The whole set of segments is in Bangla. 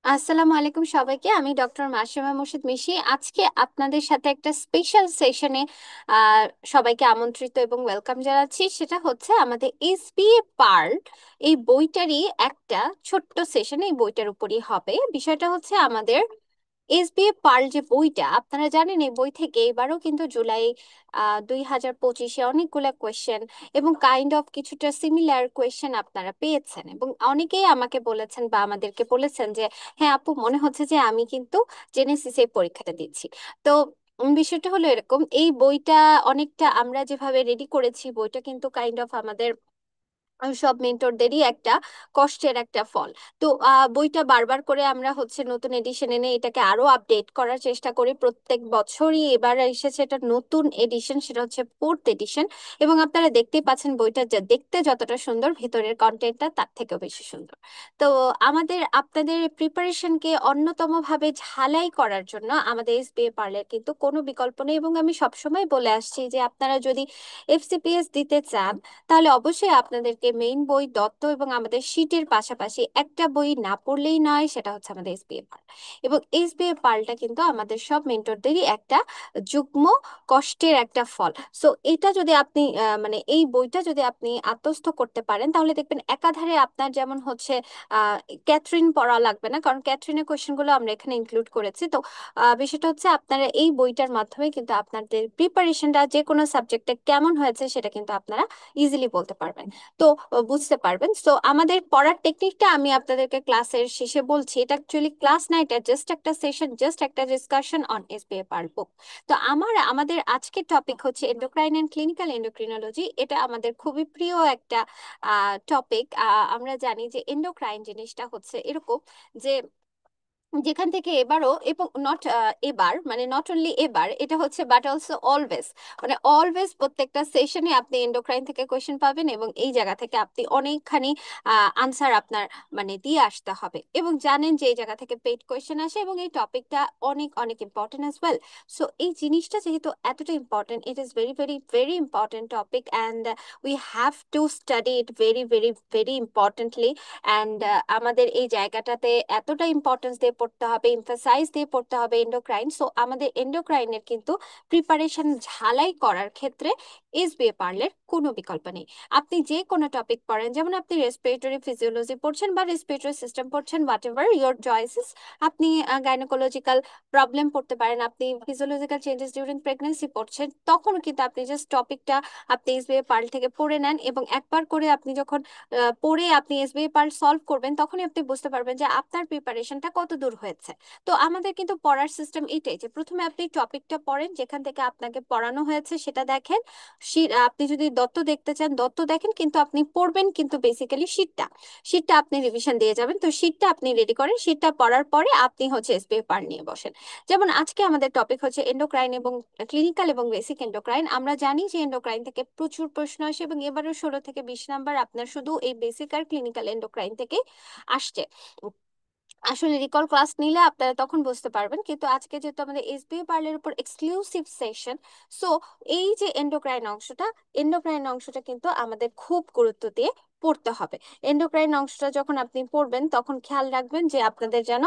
আসসালামু আলাইকুম সবাইকে। আমি ডক্টর মাসুমা মুর্শিদ মিশি। আজকে আপনাদের সাথে একটা স্পেশাল সেশনে আহ সবাইকে আমন্ত্রিত এবং ওয়েলকাম জানাচ্ছি। সেটা হচ্ছে আমাদের এসবিএ পার্ল এই বইটারই একটা ছোট্ট সেশন এই বইটার উপরই হবে। বিষয়টা হচ্ছে আমাদের এসবিএ পার্ল যে বইটা, আপনারা জানেন এই বই থেকে এবারও কিন্তু জুলাই 2025-এ অনেকগুলা কোয়েশ্চেন এবং কাইন্ড অফ কিছুটা সিমিলার কোয়েশ্চেন আপনারা পেয়েছেন, এবং অনেকেই আমাকে বলেছেন বা আমাদেরকে বলেছেন যে হ্যাঁ আপু, মনে হচ্ছে যে আমি কিন্তু জেনেসিস এই পরীক্ষাটা দিচ্ছি। তো বিষয়টা হলো এরকম, এই বইটা অনেকটা আমরা যেভাবে রেডি করেছি, বইটা কিন্তু কাইন্ড অফ আমাদের সব মেন্টরদেরই একটা কষ্টের একটা ফল। তো বইটা বারবার করে আমরা হচ্ছে নতুন এডিশন এনে এটাকে আরো আপডেট করার চেষ্টা করি প্রত্যেক বছরই। এবার এসেছে এটা নতুন এডিশন, সেটা হচ্ছে ফোর্থ এডিশন। এবং আপনারা দেখতেই পাচ্ছেন বইটা যা দেখতে যতটা সুন্দর, ভেতরের কন্টেন্টটা তার থেকেও বেশি সুন্দর। তো আমাদের আপনাদের প্রিপারেশনকে অন্যতম ভাবে ঝালাই করার জন্য আমাদের এসবিএ পার্লের কিন্তু কোনো বিকল্প নেই। এবং আমি সবসময় বলে আসছি যে আপনারা যদি এফসিপিএস দিতে চান, তাহলে অবশ্যই আপনাদেরকে মেইন বই দত্ত এবং আমাদের শীটের পাশাপাশি একটা বই না পড়লেই নয়, সেটা হচ্ছে আমাদের এসবিএ পার্ল। এবং এসবিএ পার্লটা কিন্তু আমাদের সব মেন্টরদেরই একটা যুগ্ম কষ্টের একটা ফল। সো এটা যদি আপনি মানে এই বইটা যদি আপনি আত্মস্থ করতে পারেন, তাহলে দেখবেন একাধারে আপনার যেমন হচ্ছে আহ ক্যাথরিন পড়া লাগবে না, কারণ ক্যাথরিনের কোয়েশ্চেন গুলো আমরা এখানে ইনক্লুড করেছি। তো বিষয়টা হচ্ছে আপনারা এই বইটার মাধ্যমে কিন্তু আপনাদের প্রিপারেশনটা যে কোনো সাবজেক্টে কেমন হয়েছে সেটা কিন্তু আপনারা ইজিলি বলতে পারবেন। তো বুঝতে পারবেন। তো আমাদের পড়ার টেকনিকটা আমি আপনাদেরকে ক্লাসের শেষে বলছি। এটা অ্যাকচুয়ালি ক্লাস না, এটা জাস্ট একটা সেশন, জাস্ট একটা ডিসকাশন অন এসবিএ পার্ল বুক। তো আমাদের আজকের টপিক হচ্ছে এন্ডোক্রাইন এন্ড ক্লিনিক্যাল এন্ডোক্রিনোলজি। এটা আমাদের খুবই প্রিয় একটা টপিক। আমরা জানি যে এন্ডোক্রাইন জিনিসটা হচ্ছে এরকম যে যেখান থেকে এবারও, এবং নট এবার মানে নট অনলি এবার, এটা হচ্ছে বাট অলসো অলওয়েজ, মানে অলওয়েজ প্রত্যেকটা সেশনে আপনি এন্ডোক্রাইন থেকে কোয়েশ্চেন পাবেন এবং এই জায়গা থেকে আপনি অনেকখানি আনসার আপনার মানে দিয়ে আসতে হবে। এবং জানেন যে এই জায়গা থেকে পেইড কোয়েশ্চেন আসে এবং এই টপিকটা অনেক অনেক ইম্পর্টেন্ট অ্যাজ ওয়েল। সো এই জিনিসটা যেহেতু এতটা important, it is very very very important topic, and we have to study it very very very importantly. And আমাদের এই জায়গাটাতে এতটা ইম্পর্টেন্স দিয়ে পড়তে হবে, এমফাসাইজ দিয়ে পড়তে হবে এন্ডোক্রাইন। সো আমাদের এন্ডোক্রাইনের কিন্তু প্রিপারেশন ঝালাই করার ক্ষেত্রে এসবিএ পার্লের কোনো বিকল্প নেই। আপনি যে কোনো টপিক পড়েন, যেমন আপনি রেসপিরেটরি ফিজিওলজি পড়ছেন বা রেসপিরেটরি সিস্টেম পড়ছেন, হোয়াট এভার ইয়োর চয়েসেস, আপনি গাইনোকোলজিক্যাল প্রবলেম পড়তে পারেন, আপনি ফিজিওলজিক্যাল চেঞ্জেস ডিউরিং প্রেগনেন্সি পড়ছেন, তখন কিন্তু আপনি জাস্ট টপিকটা আপনি এসবিএ পার্ল থেকে পড়ে নেন এবং একবার করে আপনি যখন পড়ে আপনি এসবিএ পার্ল সলভ করবেন, তখনই আপনি বুঝতে পারবেন যে আপনার প্রিপারেশনটা কত দূর হয়েছে। তো আমাদের কিন্তু পড়ার সিস্টেম এটাই যে প্রথমে আপনি টপিকটা পড়েন, যেখান থেকে আপনাকে পড়ানো হয়েছে সেটা দেখেন। আপনি যদি দত্ত দেখতে চান দত্ত দেখেন, কিন্তু আপনি পড়বেন কিন্তু বেসিক্যালি শীটটা শীটটা আপনি রিভিশন দিয়ে যাবেন। তো শীটটা আপনি রেডি করেন, শীটটা পড়ার পরে আপনি হচ্ছে এসবিএ পার্ল নিয়ে বসেন। যেমন আজকে আমাদের টপিক হচ্ছে এন্ডোক্রাইন এবং ক্লিনিক্যাল এবং বেসিক এন্ডোক্রাইন। আমরা জানি যে এন্ডোক্রাইন থেকে প্রচুর প্রশ্ন আসে এবং এবারও 16 থেকে 20 নাম্বার আপনার শুধু এই বেসিক আর ক্লিনিক্যাল এন্ডোক্রাইন থেকে আসছে। আসলে রিকল ক্লাস নিলে আপনারা তখন বুঝতে পারবেন, কিন্তু আজকে যেহেতু আমাদের এসবিএ পার্লের উপর এক্সক্লুসিভ সেশন, সো এই যে এন্ডোক্রাইন অংশটা কিন্তু আমাদের খুব গুরুত্ব দিয়ে পড়তে হবে। এন্ডোক্রাইন অংশটা যখন আপনি পড়বেন তখন খেয়াল রাখবেন যে আপনাদের যেন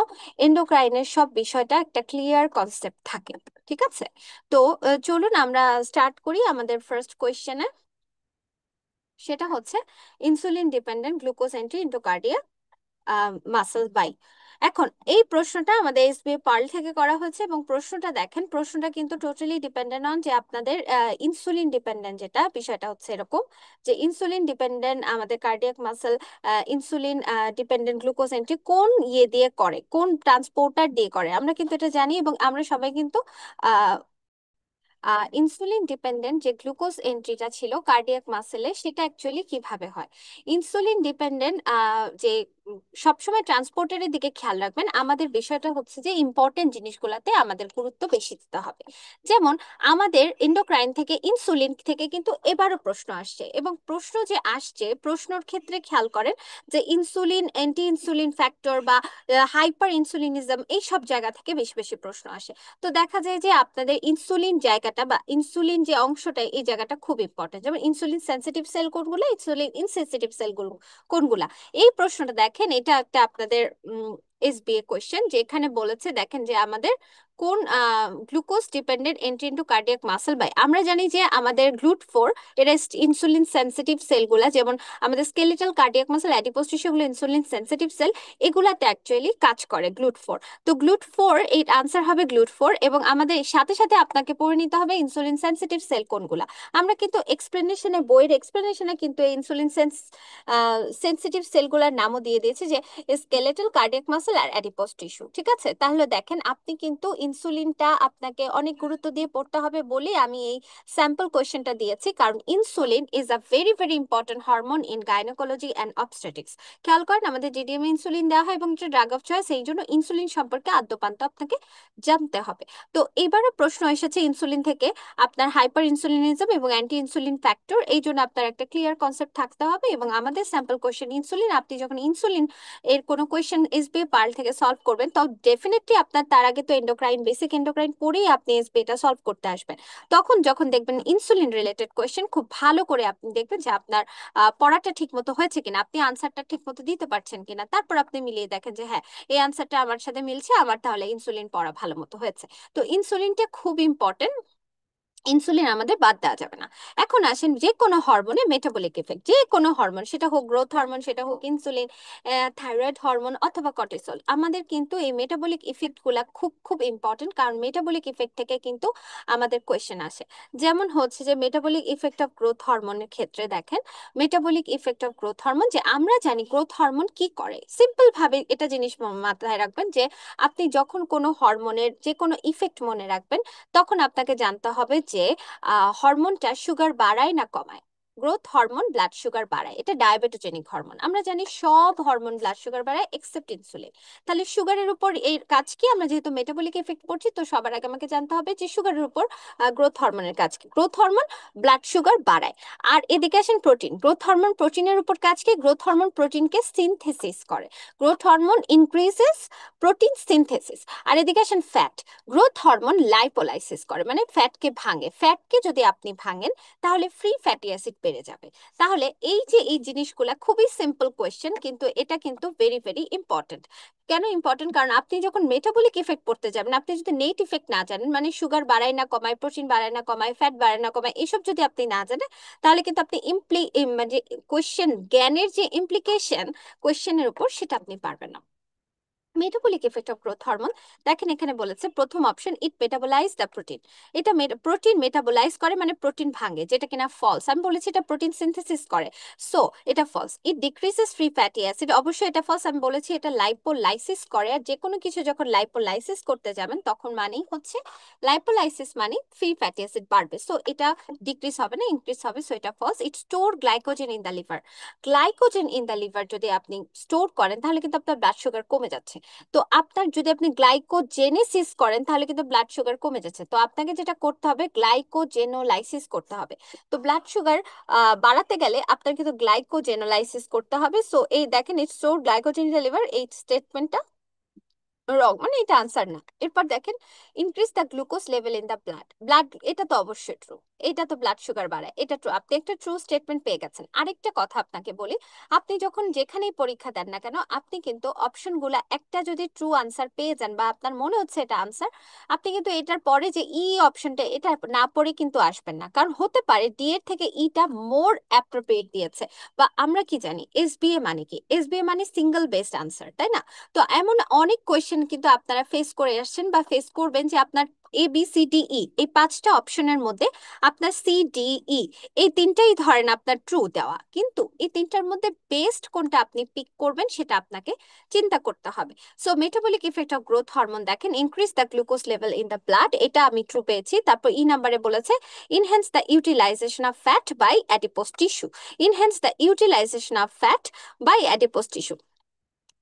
এন্ডোক্রাইনের সব বিষয়টা একটা ক্লিয়ার কনসেপ্ট থাকে। ঠিক আছে? তো চলুন আমরা স্টার্ট করি আমাদের ফার্স্ট কোয়েশ্চেনে। সেটা হচ্ছে insulin dependent glucose entry into cardiac muscle by. এখন এই প্রশ্নটা আমাদের এসবিএ পার্ল থেকে করা হয়েছে এবং প্রশ্নটা দেখেন, প্রশ্নটা কিন্তু টোটালি ডিপেন্ডেন্ট অন যে আপনাদের ইনসুলিন ডিপেন্ডেন্ট, যেটা বিষয়টা হচ্ছে এরকম যে ইনসুলিন ডিপেন্ডেন্ট আমাদের cardiac muscle, insulin dependent glucose entry কোন ইয়ে দিয়ে করে, কোন ট্রান্সপোর্টার দিয়ে করে, আমরা কিন্তু এটা জানি এবং আমরা সবাই কিন্তু ইনসুলিন ডিপেন্ডেন্ট যে গ্লুকোজ এন্ট্রিটা ছিল কার্ডিয়াক মাসেলে, সেটা অ্যাকচুয়ালি কিভাবে হয়। ইনসুলিন ডিপেন্ডেন্ট যে সবসময় ট্রান্সপোর্টারের দিকে খেয়াল রাখবেন। আমাদের বিষয়টা হচ্ছে যে ইম্পর্টেন্ট জিনিসগুলোতে আমাদের গুরুত্ব বেশি দিতে হবে। যেমন আমাদের এন্ডোক্রাইন থেকে ইনসুলিন থেকে কিন্তু এবারও প্রশ্ন আসছে, এবং প্রশ্ন যে আসছে প্রশ্নর ক্ষেত্রে খেয়াল করেন যে ইনসুলিন, অ্যান্টি ইনসুলিন ফ্যাক্টর বা হাইপার ইনসুলিনিজম, এই সব জায়গা থেকে বেশি বেশি প্রশ্ন আসে। তো দেখা যায় যে আপনাদের ইনসুলিন জায়গাটা বা ইনসুলিন যে অংশটা, এই জায়গাটা খুব ইম্পর্টেন্ট। যেমন ইনসুলিন সেন্সিটিভ সেল কোনগুলো, ইনসুলিন ইনসেন্সিটিভ সেল কোনগুলা, এই প্রশ্নটা দেখেন, এটা একটা আপনাদের এসবিএ কোয়েশ্চেন, যেখানে বলেছে দেখেন যে আমাদের কোন glucose dependent entry into cardiac muscle by, আমরা জানি যে আমাদের গ্লুট 4 এরা ইনসুলিন সেনসিটিভ সেলগুলা, যেমন আমাদের skeletal cardiac muscle adipose tissue গুলো ইনসুলিন সেনসিটিভ সেল, এগুলাতে অ্যাকচুয়ালি কাজ করে গ্লুট 4। তো গ্লুট 4 এই আনসার হবে গ্লুট 4, এবং আমাদের সাথে সাথে আপনাকে পড়ে নিতে হবে ইনসুলিন সেনসিটিভ সেল কোনগুলা। আমরা কিন্তু এক্সপ্লেনেশনে, বইয়ের এক্সপ্লেনেশনে কিন্তু ইনসুলিন সেনসিটিভ সেলগুলোর নামও দিয়ে দিয়েছে যে স্কেলেটাল কার্ডিয়াক মাসল আর অ্যাডিপোজ টিস্যু। ঠিক আছে, তাহলে দেখেন আপনি কিন্তু ইনসুলিনটা আপনাকে অনেক গুরুত্ব দিয়ে পড়তে হবে বলে আমি এই স্যাম্পল কোয়েশ্চেনটা দিয়েছি, কারণ insulin is a very very important hormone in gynaecology and obstetrics. খেয়াল করেন আমাদের জিডিএম ইনসুলিন দেওয়া হয় এবং এটা ড্রাগ অফ চয়েস, এই জন্য ইনসুলিন সম্পর্কে আদ্যপান্ত আপনাকে জানতে হবে। তো এবারও প্রশ্ন এসেছে ইনসুলিন থেকে, আপনার হাইপার ইনসুলিনিজম এবং অ্যান্টি ইনসুলিন ফ্যাক্টর, এই জন্য আপনার একটা ক্লিয়ার কনসেপ্ট থাকতে হবে। এবং আমাদের স্যাম্পল কোয়েশ্চেন ইনসুলিন, আপনি যখন ইনসুলিন এর কোনো কোয়েশ্চেন এসবিএ পার্ল থেকে সলভ করবেন, তো ডেফিনেটলি আপনার তার আগে তো এন্ডোক্রাইন, বেসিক এন্ডোক্রাইন পড়েই আপনি এসবিএটা সলভ করতে আসবেন। তখন যখন দেখবেন ইনসুলিন রিলেটেড কোয়েশ্চেন, খুব ভালো করে আপনি দেখবেন যে আপনার পড়াটা ঠিক মতো হয়েছে কিনা, আপনি আনসারটা ঠিক মতো দিতে পারছেন কিনা, তারপর আপনি মিলিয়ে দেখেন যে হ্যাঁ এই আনসারটা আমার সাথে মিলছে, আমার তাহলে ইনসুলিন পড়া ভালো মতো হয়েছে। তো ইনসুলিনটা খুব ইম্পর্টেন্ট, ইনসুলিন আমাদের বাদ দেওয়া যাবে না। এখন আসেন যে কোনো হরমোনে মেটাবলিক ইফেক্ট, যে কোনো হরমোন, সেটা হোক গ্রোথ হরমোন, সেটা হোক ইনসুলিন, থাইরয়েড হরমোন অথবা কর্টিসল, আমাদের কিন্তু এই মেটাবলিক ইফেক্ট গুলা খুব খুব ইম্পর্টেন্ট, কারণ মেটাবলিক ইফেক্ট থেকে কিন্তু আমাদের কোয়েশ্চেন আসে। যেমন হচ্ছে যে মেটাবলিক ইফেক্ট অফ গ্রোথ হরমোনের ক্ষেত্রে দেখেন, metabolic effect of growth hormone, যে আমরা জানি গ্রোথ হরমোন কি করে, সিম্পল ভাবে এটা জিনিস মাথায় রাখবেন যে আপনি যখন কোনো হরমোনের যে কোনো ইফেক্ট মনে রাখবেন, তখন আপনাকে জানতে হবে যে হরমোনটা সুগার বাড়ায় না কমায়। গ্রোথ হরমোন ব্লাড সুগার বাড়ায়, এটা ডায়াবেটোজেনিক হরমোন। আমরা জানি সব হরমোন ব্লাড সুগার বাড়ায় এক্সেপ্ট ইনসুলিন। তাহলে সুগারের উপর এর কাজ কি, আমরা যেহেতু মেটাবলিক এফেক্ট পড়ছি, তো সবার আগে আমাকে জানতে হবে যে সুগারের উপর গ্রোথ হরমোনের কাজ কি। গ্রোথ হরমোন ব্লাড সুগার বাড়ায়। আর এদিকে আসেন প্রোটিন, গ্রোথ হরমোন প্রোটিনের উপর কাজ কি, গ্রোথ হরমোন প্রোটিনকে সিনথেসিস করে। Growth hormone increases protein synthesis. আর এদিকে আসেন ফ্যাট, গ্রোথ হরমোন লাইপোলাইসিস করে, মানে ফ্যাটকে ভাঙে। ফ্যাটকে যদি আপনি ভাঙেন তাহলে ফ্রি ফ্যাটি অ্যাসিড বেড়ে যাবে। তাহলে এই যে এই জিনিসগুলা খুবই সিম্পল কোয়েশ্চেন, কিন্তু এটা কিন্তু ভেরি ভেরি ইম্পর্টেন্ট। কেন ইম্পর্টেন্ট, কারণ আপনি যখন মেটাবলিক ইফেক্ট পড়তে যাবেন, আপনি যদি নেট ইফেক্ট না জানেন, মানে সুগার বাড়ায় না কমায়, প্রোটিন বাড়ায় না কমায়, ফ্যাট বাড়ায় না কমায়, এসব যদি আপনি না জানেন, তাহলে কিন্তু আপনি মানে কোয়েশ্চেন জ্ঞানের যে ইমপ্লিকেশন কোয়েশ্চেনের উপর, সেটা আপনি পারবেন না। Metabolic effect of growth hormone, দেখেন এখানে বলেছে প্রথম option, it metabolise the protein. এটা প্রোটিন মেটাবলাইজ করে, মানে প্রোটিন ভাঙে, যেটা কিনা ফলস। আমি বলেছি এটা প্রোটিন সিনথেসিস করে, সো এটা ফলস। ইট ডিক্রিজেস ফ্রি ফ্যাটি অ্যাসিড, অবশ্যই এটা ফলস। আমি বলেছি এটা লাইপোলাইসিস করে, আর যে কোনো কিছু যখন লাইপোলাইসিস করতে যাবেন তখন মানেই হচ্ছে লাইপোলাইসিস, মানে ফ্রি ফ্যাটি অ্যাসিড বাড়বে, সো এটা ডিক্রিজ হবে না, ইনক্রিজ হবে, সো এটা false. It store glycogen in the liver, glycogen in the liver যদি আপনি স্টোর করেন তাহলে কিন্তু আপনার ব্লাড সুগার কমে যাচ্ছে। তো আপনার যদি আপনি গ্লাইকোজেনেসিস করেন তাহলে কিন্তু ব্লাড সুগার কমে যাচ্ছে। তো আপনাকে যেটা করতে হবে গ্লাইকোজেনোলাইসিস করতে হবে। তো ব্লাড সুগার বাড়াতে গেলে আপনার কিন্তু গ্লাইকোজেনোলাইসিস করতে হবে। সো এই দেখেন, it's store glycogen in the liver, এই স্টেটমেন্টটা রং, মানে এটা আনসার না। এরপর দেখেন, increase the glucose level in the blood, এটা তো অবশ্যই ট্রু, এটা তো ব্লাড সুগার বাড়ায়, এটা ট্রু। আপনি একটা ট্রু স্টেটমেন্ট পেয়ে গেছেন। আরেকটা কথা আপনাকে বলি, আপনি যখন যেখানেই পরীক্ষা দেন না কেন, আপনি কিন্তু অপশনগুলা একটা যদি ট্রু আনসার পেয়ে যান বা আপনার মনে হচ্ছে এটা আনসার, আপনি কিন্তু এটার পরে যে ই অপশনটা, এটা না পড়ে কিন্তু আসবেন না, কারণ হতে পারে ডি এর থেকে ইটা মোর অ্যাপ্রোপ্রিয়েট দিয়েছে। বা আমরা কি জানি এসবিএ মানে কি, এসবিএ মানে সিঙ্গেল বেসড আনসার, তাই না? তো এমন অনেক কোয়েশ্চেন কিন্তু আপনারা ফেস করে আসছেন বা ফেস করবেন, যে আপনার ABCDE এই 5টা অপশনের মধ্যে আপনার CDE এই তিনটাই ধরেন আপনার ট্রু দেওয়া, কিন্তু এই তিনটার মধ্যে বেস্ট কোনটা আপনি পিক করবেন সেটা আপনাকে চিন্তা করতে হবে। So metabolic effect of growth hormone দেখেন, increase the glucose level in the blood, এটা আমি ট্রু পেয়েছি। তারপর নাম্বারে বলেছে enhance the utilisation of fat by adipose tissue, enhance the utilisation of fat by adipose tissue,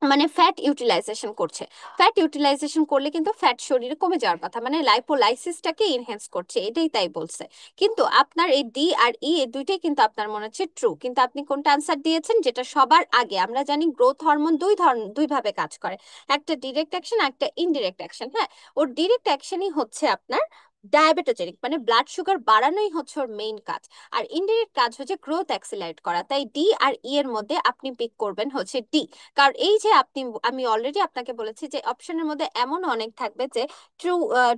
মানে ফ্যাট ইউটিলাইজেশন করছে। ফ্যাট ইউটিলাইজেশন করলে কিন্তু ফ্যাট শরীরে কমে যাওয়ার কথা, মানে লাইপোলাইসিসটাকে এনহ্যান্স করছে, এটাই তাই বলছে। কিন্তু আপনার এই ডি আর ই এই দুইটাই কিন্তু আপনার মনে হচ্ছে ট্রু, কিন্তু আপনি কোনটা আনসার দিয়েছেন, যেটা সবার আগে। আমরা জানি গ্রোথ হরমোন দুই ভাবে কাজ করে, একটা ডিরেক্ট অ্যাকশন, একটা ইনডিরেক্ট অ্যাকশন। হ্যাঁ, ওর ডিরেক্ট অ্যাকশনই হচ্ছে আপনার ডায়াবেটোজেনিক, মানে ব্লাড সুগার বাড়ানোই হচ্ছে ওর মেইন কাজ। আর ইনডিরেক্ট কাজ হচ্ছে গ্রোথ অ্যাক্সিলারেট করা। তাই ডি আর ই এর মধ্যে আপনি পিক করবেন হচ্ছে ডি। কারণ এই যে আমি অলরেডি আপনাকে বলেছি যে অপশনের মধ্যে এমন অনেক থাকবে যে ট্রু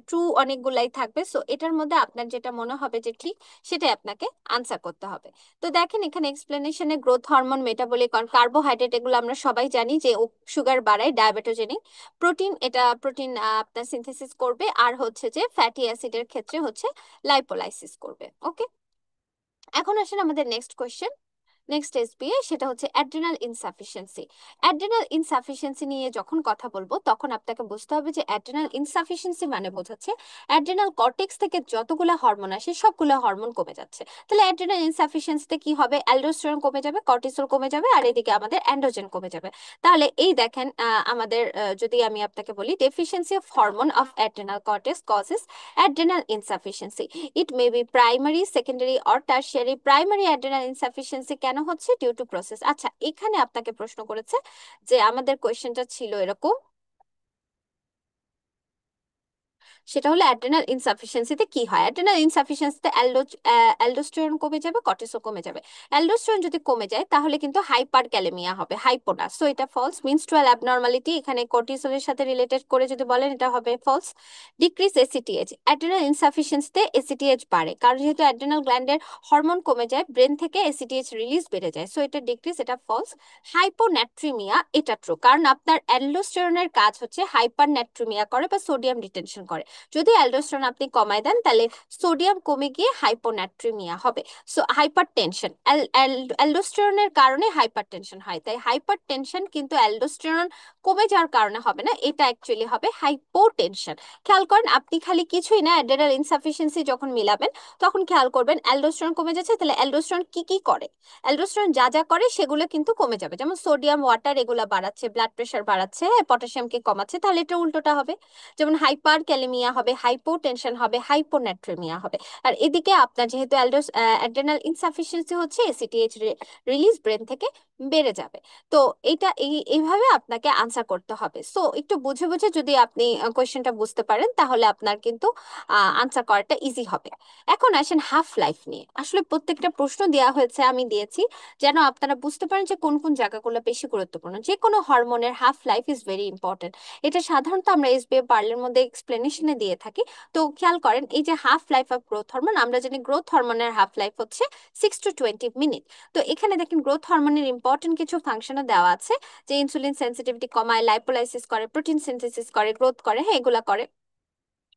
ট্রু অনেকগুলাই থাকবে, সো এটার মধ্যে আপনার যেটা মনে হবে যে ঠিক সেটাই আপনাকে আনসার করতে হবে। তো দেখেন এখানে এক্সপ্লেনেশনে গ্রোথ হরমোন, মেটাবলিক, কার্বোহাইড্রেট এগুলো আমরা সবাই জানি যে সুগার বাড়ায়, ডায়াবেটোজেনিক। প্রোটিন, এটা প্রোটিন আপনার সিনথেসিস করবে, আর হচ্ছে যে ফ্যাটি অ্যাসিডের ক্ষেত্রে হচ্ছে লাইপোলাইসিস করবে। ওকে, এখন আসেন আমাদের নেক্সট কোয়েশ্চেন, নেক্সট এসবিএ, সেটা হচ্ছে অ্যাড্রিনাল ইনসাফিসিয়েন্সি। অ্যাড্রিনাল ইনসাফিসিয়েন্সি নিয়ে যখন কথা বলবো তখন আপনাকে বুঝতে হবে যে অ্যাড্রিনাল ইনসাফিসিয়েন্সি মানে বোঝাচ্ছে অ্যাড্রিনাল কর্টেক্স থেকে যতগুলো হরমোন আসে সবগুলো হরমোন কমে যাচ্ছে। তাহলে অ্যাড্রিনাল ইনসাফিসিয়েন্সিতে কি হবে? অ্যালডোস্টেরন কমে যাবে, কর্টিসল কমে যাবে, আর এদিকে আমাদের অ্যান্ড্রোজেন কমে যাবে। তাহলে এই দেখেন আমাদের যদি আমি আপনাকে বলি deficiency of hormone of adrenal cortex causes adrenal insufficiency. It may be primary, secondary or tertiary. Primary adrenal insufficiency কেন হচ্ছে? Due to process. আচ্ছা, এখানে আপনাকে প্রশ্ন করেছে যে আমাদের কোয়েশ্চেনটা ছিল এরকম, সেটা হলো অ্যাড্রেনাল ইনসাফিসিয়েন্সিতে কি হয়। অ্যাড্রেনাল ইনসাফিসিয়েন্সিতে অ্যালডোস্টেরন কমে যাবে, কর্টিসল কমে যাবে। অ্যালডোস্টেরন যদি কমে যায় তাহলে কিন্তু হাইপার ক্যালেমিয়া হবে, হাইপো না। সো এটা ফলস। মেনস্ট্রুয়াল অ্যাবনর্মালিটি, এখানে কর্টিসলের সাথে রিলেটেড করে যদি বলেন এটা হবে ফলস। ডিক্রিজ এসিটিএইচ, অ্যাড্রেনাল ইনসাফিসিয়েন্সিতে এসিটিএইচ বাড়ে, কারণ যেহেতু অ্যাড্রেনাল গ্ল্যান্ডের হরমোন কমে যায় ব্রেন থেকে এসিটিএইচ রিলিজ বেড়ে যায়, সো এটা ডিক্রিজ, এটা ফলস। হাইপোন্যাট্রিমিয়া, এটা ট্রু, কারণ আপনার অ্যালডোস্টেরনের কাজ হচ্ছে হাইপারন্যাট্রিমিয়া করে বা সোডিয়াম রিটেনশন করে। যদি অ্যালডোস্টেরন আপনি কমায় দেন তাহলে সোডিয়াম কমে গিয়ে হাইপোন্যাট্রিমিয়া হবে। সো হাইপার টেনশন, অ্যালডোস্টেরনের কারণে হাইপার টেনশন হয়, তাই হাইপার টেনশন কিন্তু অ্যালডোস্টেরন কমে যাওয়ার কারণে হবে না, এটা অ্যাকচুয়ালি হবে হাইপোটেনশন। খেয়াল করেন, আপনি খালি কিছুই না, অ্যাড্রেনাল ইনসাফিসিয়েন্সি যখন মিলাবেন তখন খেয়াল করবেন অ্যালডোস্টেরন কমে যাচ্ছে, তাহলে অ্যালডোস্টেরন কি কি করে? অ্যালডোস্টেরন যা যা করে সেগুলো কিন্তু কমে যাবে, যেমন সোডিয়াম ওয়াটার এগুলা বাড়াচ্ছে, ব্লাড প্রেশার বাড়াচ্ছে, পটাশিয়ামকে কমাচ্ছে, তাহলে এটা উল্টোটা হবে। যেমন হাইপার ক্যালেমিয়া হবে, হাইপোটেনশন হবে, হাইপোন্যাট্রেমিয়া হবে। আর এদিকে আপনার যেহেতু অ্যাড্রেনাল ইনসাফিসিয়েন্সি হচ্ছে এসিটিএইচ রিলিজ ব্রেন থেকে বেড়ে যাবে। তো এটা এইভাবে আপনাকে আনসার করতে হবে। সো একটু বুঝে বুঝে যদি আপনি কোয়েশ্চেনটা বুঝতে পারেন তাহলে আপনার কিন্তু আনসার করাটা ইজি হবে। এখন আসেন হাফ লাইফ নিয়ে। আসলে প্রত্যেকটা প্রশ্ন দেওয়া হয়েছে, আমি দিয়েছি যেন আপনারা বুঝতে পারেন যে কোন কোন জায়গাগুলো বেশি গুরুত্বপূর্ণ। যে কোনো হরমোনের half life is very important. এটা সাধারণত আমরা এসবিএ পার্লের মধ্যে এক্সপ্লেনেশনে দিয়ে থাকি। তো খেয়াল করেন, এই যে half life of growth hormone, আমরা জানি গ্রোথ হরমোনের হাফ লাইফ হচ্ছে 6 to 20 মিনিট। তো এখানে দেখেন গ্রোথ হরমোনের ইম্পর্টেন্ট কিছু ফাংশনও দেওয়া আছে, যে ইনসুলিন সেন্সিটিভিটি কমায়, লাইপোলাইসিস করে, প্রোটিন সিনথেসিস করে, গ্রোথ করে, হ্যাঁ এগুলা করে।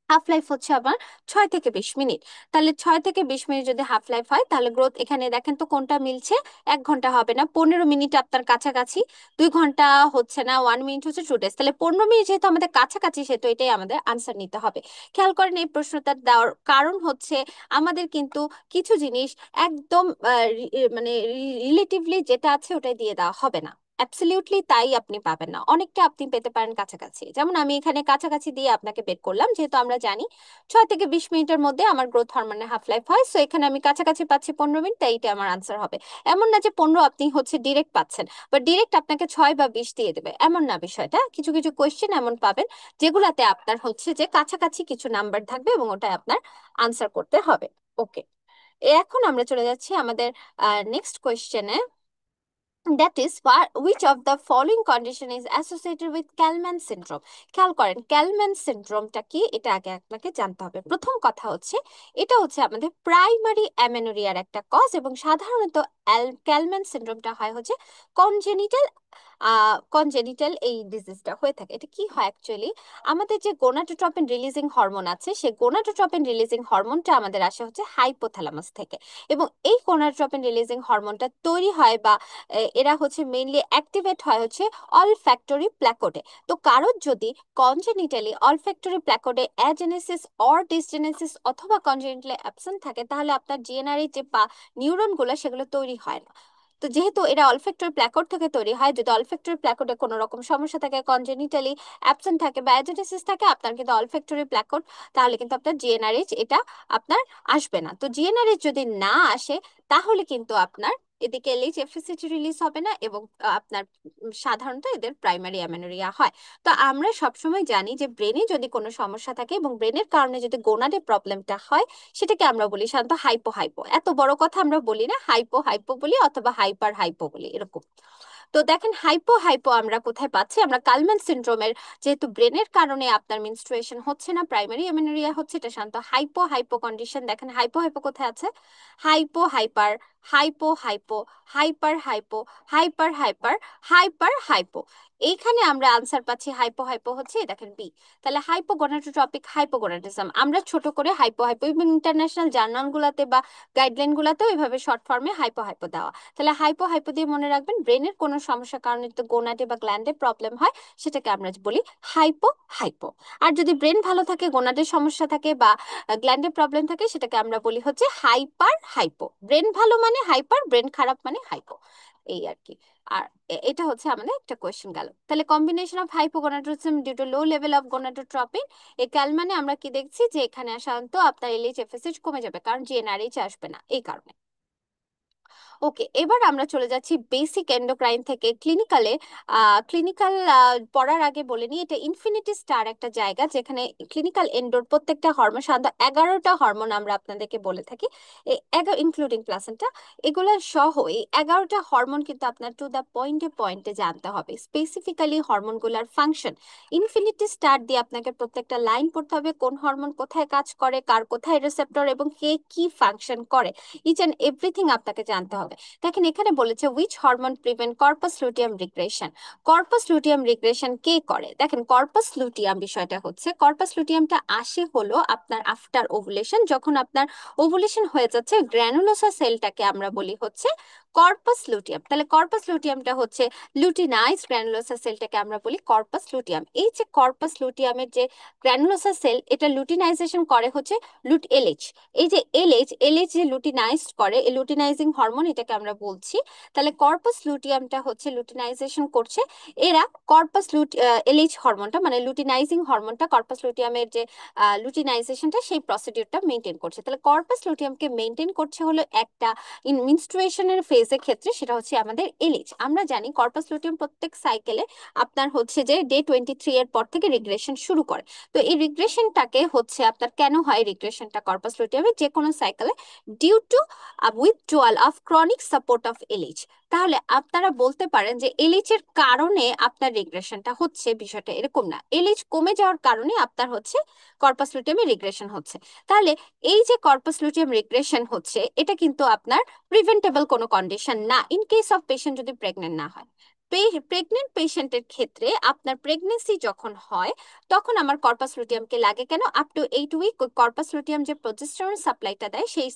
হাফ লাইফ হচ্ছে আবার 6 থেকে 20 মিনিট। তাহলে 6 থেকে 20 মিনিট যদি হাফ লাইফ হয় তাহলে গ্রোথ, এখানে দেখেন তো কোনটা মিলছে? 1 ঘন্টা হবে না, 15 মিনিট আপনার কাছাকাছি। 2 ঘন্টা হচ্ছে না, 1 মিনিট হচ্ছে 2 ডেজ। তাহলে 15 মিনিট যেহেতু আমাদের কাছাকাছি, সেহেতু এটাই আমাদের আনসার নিতে হবে। খেয়াল করেন এই প্রশ্নটা দেওয়ার কারণ হচ্ছে আমাদের কিন্তু কিছু জিনিস একদম মানে রিলেটিভলি যেটা আছে ওটাই দিয়ে দেওয়া হবে না, অ্যাবসলিউটলি তাই আপনি পাবেন না, অনেকটা আপনি পেতে পারেন কাছাকাছি। যেমন আমি এখানে কাছাকাছি দিয়ে আপনাকে বের করলাম, যেহেতু আমরা জানি 6 থেকে 20 মিনিটের মধ্যে আমার গ্রোথ হরমোনের হাফ লাইফ হয়, সো এখানে আমি কাছাকাছি পাচ্ছি 15 মিনিট, তাই এটা আমার আনসার হবে। এমন না যে 15 আপনি হচ্ছে ডিরেক্ট পাচ্ছেন বা ডিরেক্ট আপনাকে 6 বা 20 দিয়ে দেবে, এমন না বিষয়টা। কিছু কিছু কোয়েশ্চেন এমন পাবেন যেগুলাতে আপনার হচ্ছে যে কাছাকাছি কিছু নাম্বার থাকবে এবং ওটা আপনার আনসার করতে হবে। ওকে, এখন আমরা চলে যাচ্ছি আমাদের next কোয়েশ্চেনে। That is, which of the following condition is associated with Kalman syndrome? খেয়াল করেন ক্যালম্যান সিনড্রোমটা কি, এটা আগে আপনাকে জানতে হবে। প্রথম কথা হচ্ছে এটা হচ্ছে আমাদের প্রাইমারি অ্যামেনোরিয়ার একটা কজ, এবং সাধারণত ক্যালম্যান সিনড্রোমটা হয় হচ্ছে কনজেনিটাল কনজেনিটাল এই ডিজিজটা হয়ে থাকে। এটা কি হয় অ্যাকচুয়ালি, আমাদের যে গোনাডোট্রপিন রিলিজিং হরমোন আছে সেই গোনাডোট্রপিন রিলিজিং হরমোনটা আমাদের আসে হচ্ছে হাইপোথ্যালামাস থেকে, এবং এই গোনাডোট্রপিন রিলিজিং হরমোনটা তৈরি হয় বা এরা হচ্ছে মেইনলি অ্যাক্টিভেট হয় হচ্ছে অলফ্যাক্টরি প্ল্যাকোডে। তো কারোর যদি কনজেনিটালি অলফ্যাক্টরি প্ল্যাকোডে অ্যাজেনেসিস অর ডিসজেনেসিস অথবা কনজেনিটালি অ্যাবসেন্ট থাকে তাহলে আপনার জিএনআরই যে নিউরনগুলো সেগুলো তৈরি হয় না। তো যেহেতু এরা অলফ্যাক্টরি প্ল্যাকোড থেকে তৈরি হয়, যদি অলফ্যাক্টরি প্ল্যাকোডে কোনো রকম সমস্যা থাকে, কনজেনিটালি অ্যাবসেন্ট থাকে বা অ্যাজেনেসিস থাকে, আপনার কিন্তু অলফ্যাক্টরি প্ল্যাকোড, তাহলে কিন্তু আপনার জিএনআরএইচ এটা আপনার আসবে না। তো জিএনআরএইচ যদি না আসে তাহলে কিন্তু আপনার এদিকে এলএইচ এফএসএইচ রিলিজ হবে না, এবং আপনার সাধারণত এদের প্রাইমারি অ্যামেনোরিয়া হয়। তো আমরা সবসময় জানি যে ব্রেনে যদি কোনো সমস্যা থাকে এবং ব্রেনের কারণে যদি গোনাডে প্রবলেমটা হয়, সেটাকে আমরা বলি সাধারণত হাইপো হাইপো। এত বড় কথা আমরা বলি না, হাইপো হাইপো বলি অথবা হাইপার হাইপো বলি, এরকম। তো দেখেন হাইপো হাইপো আমরা কোথায় পাচ্ছি, আমরা কালম্যান সিনড্রোমের, যেহেতু ব্রেনের কারণে আপনার মেনস্ট্রুয়েশন হচ্ছে না, প্রাইমারি এমেনোরিয়া হচ্ছে, এটা শান্ত হাইপো হাইপো কন্ডিশন। দেখেন হাইপো হাইপো কোথায় আছে, hypo hyper, hypo hypo, hyper hypo, hyper hyper, hyper hypo. এইখানে আমরা আনসার পাচ্ছি হাইপো হাইপো হচ্ছে, এই দেখেন বি। তাহলে হাইপোগোনাডোট্রপিক হাইপোগোনাডিজম আমরা ছোট করে হাইপো হাইপো, এবং ইন্টারন্যাশনাল জার্নাল গুলাতে বা গাইডলাইন গুলাতেও এইভাবে শর্ট ফর্মে হাইপো হাইপো দেওয়া। তাহলে হাইপো হাইপো দিয়ে মনে রাখবেন, ব্রেনের কোনো সমস্যার কারণে যদি গোনাডে বা গ্ল্যান্ডে প্রবলেম হয়, সেটাকে আমরা বলি হাইপো হাইপো। আর যদি ব্রেন ভালো থাকে, গোনাডের সমস্যা থাকে বা গ্ল্যান্ডে প্রবলেম থাকে, সেটাকে আমরা বলি হচ্ছে হাইপার হাইপো। ব্রেন ভালো মানে হাইপার, ব্রেন খারাপ মানে হাইপো, এই আর কি। আর এটা হচ্ছে আমাদের একটা কোয়েশ্চেন গেল। তাহলে combination of hypogonadism due to low level of gonadotropin, এই মানে আমরা কি দেখছি যে এখানে সাধারণত আপনার এলএইচ এফএসএইচ কমে যাবে, কারণ জিএনআরএইচ আসবে না, এই কারণে। ওকে, এবার আমরা চলে যাচ্ছি বেসিক এন্ডোক্রাইন থেকে ক্লিনিকালে। ক্লিনিক্যাল পড়ার আগে বলে নিই, এটা ইনফিনিটি স্টার একটা জায়গা যেখানে ক্লিনিক্যাল এন্ডোর প্রত্যেকটা হরমোন, সাধারণত 11টা হরমোন আমরা আপনাদেরকে বলে থাকি, এই 11 ইনক্লুডিং প্লাসেন্টা, এগুলো সহ এই 11টা হরমোন কিন্তু আপনার টু দা পয়েন্টে পয়েন্টে জানতে হবে, স্পেসিফিক্যালি হরমোনগুলোর ফাংশন। ইনফিনিটি স্টার দিয়ে আপনাকে প্রত্যেকটা লাইন পড়তে হবে, কোন হরমোন কোথায় কাজ করে, কার কোথায় রিসেপ্টর, এবং কে কি ফাংশন করে, ইচ এন্ড এভরিথিং আপনাকে জানতে হবে। দেখেন এখানে বলেছে which hormone prevent corpus luteum regression. Corpus luteum regression কে করে? দেখেন কর্পাস লুটিয়াম বিষয়টা হচ্ছে, কর্পাস লুটিয়ামটা আসে হলো আপনার আফটার ওভুলেশন, যখন আপনার ওভুলেশন হয়ে যাচ্ছে, গ্র্যানুলোসা সেলটাকে আমরা বলি হচ্ছে কর্পাস লুটিয়াম। তাহলে কর্পাস লুটিয়ামটা হচ্ছে লুটিনাইজড গ্র্যানুলোসা সেলটাকে আমরা বলি কর্পাস লুটিয়াম। এই যে কর্পাস লুটিয়ামের যে গ্র্যানুলোসা সেল, এটা লুটিনাইজেশন করে হচ্ছে লুট এলএইচ। এই যে এলএইচ, এলএইচ যে লুটিনাইজড করে, এই লুটিনাইজিং হরমোন, এটাকে আমরা বলছি। তাহলে কর্পাস লুটিয়ামটা হচ্ছে লুটিনাইজেশন করছে, এরা কর্পাস এলএইচ হরমোনটা মানে লুটিনাইজিং হরমোনটা, কর্পাস লুটিয়ামের যে লুটিনাইজেশনটা, সেই প্রসিডিউরটা মেনটেন করছে। তাহলে কর্পাস লুটিয়ামকে মেনটেন করছে হলো একটা মেনস্ট্রুয়েশনের ফেজের ক্ষেত্রে, সেটা হচ্ছে আমাদের এলএইচ। আমরা জানি কর্পাস লুটিয়াম প্রত্যেক সাইকেলে আপনার হচ্ছে যে ডে 23 এর পর থেকে রিগ্রেশন শুরু করে। তো এই রিগ্রেশনটাকে হচ্ছে আপনার কেন হয়, রিগ্রেশনটা কর্পাস লুটিয়ামের যে কোনো সাইকেলে, due to withdrawal of chronic support of LH. তাহলে আপনারা বলতে পারেন যে এলএইচ এর কারণে আপনার রিগ্রেশনটা হচ্ছে, বিষয়টা এরকম না, এলএইচ কমে যাওয়ার কারণে আপনার হচ্ছে কর্পাস লুটিয়ামে রিগ্রেশন হচ্ছে। তাহলে এই যে কর্পাস লুটিয়াম রিগ্রেশন হচ্ছে, এটা কিন্তু আপনার প্রিভেন্টেবল কোনো কন্ডিশন না, ইন কেস অফ পেশেন্ট যদি প্রেগনেন্ট না হয়। প্রেগনেন্ট পেশেন্টের ক্ষেত্রে আপনার প্রেগনেন্সি যখন হয়, তখন আমার কর্পাস লুটিয়ামকে লাগে কেন, up to 8 week corpus luteum যে প্রজেস্টেরন সাপ্লাইটা দেয়, সেই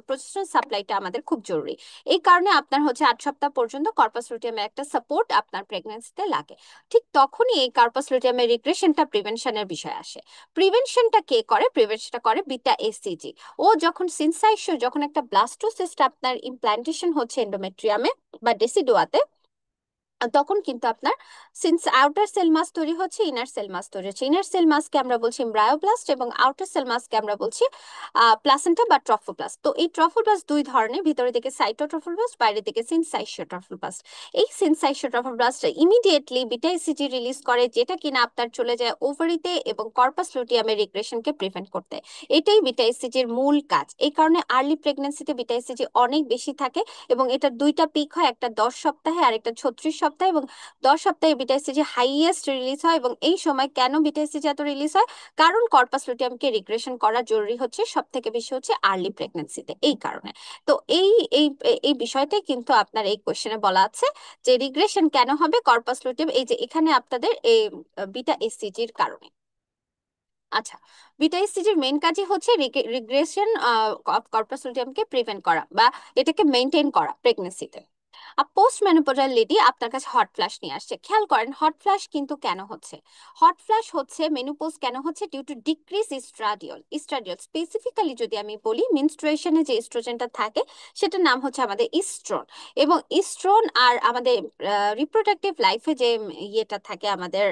প্রজেস্টেরন সাপ্লাইটা আমাদের খুব জরুরি। এই কারণে আপনার হচ্ছে 8 সপ্তাহ পর্যন্ত কর্পাস লুটিয়ামের একটা সাপোর্ট আপনার প্রেগনেন্সিতে লাগে। ঠিক তখনই এই কর্পাস লুটিয়ামের রিগ্রেশনটা প্রিভেনশনের বিষয় আসে। প্রিভেনশনটা কে করে? প্রিভেনশনটা করে বিটা এসসিজি। ও যখন সিনসাইশো, যখন একটা ব্লাস্টোসিস্ট আপনার ইমপ্ল্যান্টেশন হচ্ছে এন্ডোমেট্রিয়ামে বা ডেসিডুয়াতে, তখন কিন্তু আপনার সিন্স আউটার সেল মাস তৈরি হচ্ছে, ইনার সেল মাস তৈরি হচ্ছে। ইনার সেল মাসকে আমরা বলছি এমব্রায়োব্লাস্ট, এবং আউটার সেল মাসকে আমরা বলছি প্লাসেন্টা বা ট্রফোপ্লাস্ট। তো এই ট্রফোপ্লাস্ট দুই ধরনের, ভিতরের দিকে সাইটোট্রফোপ্লাস্ট, বাইরের দিকে সিনসাইশিওট্রফোপ্লাস্ট। এই সিনসাইশিওট্রফোপ্লাস্ট ইমিডিয়েটলি বিটা এসিজি রিলিজ করে, যেটা কিনা আপনার চলে যায় ওভারিতে এবং কর্পাস লুটিয়ামের রিগ্রেশনকে প্রিভেন্ট করতে। এটাই বিটা এসিজির মূল কাজ। এই কারণে আর্লি প্রেগন্যান্সিতে বিটা এসিজি অনেক বেশি থাকে, এবং এটা দুইটা পিক হয়, একটা 10 সপ্তাহে আর একটা 36 সপ্তাহে, এবং 10 সপ্তাহে বিটা এসিজি হাইয়েস্ট রিলিজ হয়। এবং এই সময় কেন বিটা এসিজি এত রিলিজ হয়? কারণ কর্পাস লুটিয়ামকে রিগ্রেশন করা জরুরি হচ্ছে সব থেকে বেশি হচ্ছে আর্লি প্রেগন্যান্সিতে, এই কারণে। তো এই এই এই বিষয়টাই কিন্তু আপনার এই কোশ্চেনে বলা আছে যে রিগ্রেশন কেন হবে কর্পাস লুটিয়াম, এই যে এখানে আপনাদের এই বিটা এসিজির কারণে। আচ্ছা, বিটা এসিজির মেইন কাজই হচ্ছে রিগ্রেশন কর্পাস লুটিয়ামকে প্রিভেন্ট করা বা এটাকে মেনটেন করা প্রেগনেন্সিতে। আর পোস্ট মেনোপজাল লেডি আপনার কাছে হট ফ্ল্যাশ নিয়ে আসছে, খেয়াল করেন হট ফ্ল্যাশ কিন্তু কেন হচ্ছে। হট ফ্ল্যাশ হচ্ছে মেনোপজ কেন হচ্ছে, due to decrease estradiol. Estradiol specifically যদি আমি বলি, মেনস্ট্রুয়েশনে যে ইস্ট্রোজেনটা থাকে, সেটার নাম হচ্ছে আমাদের ইস্ট্রন। এবং ইস্ট্রন আর আমাদের রিপ্রোডাক্টিভ লাইফে যে ইয়েটা থাকে আমাদের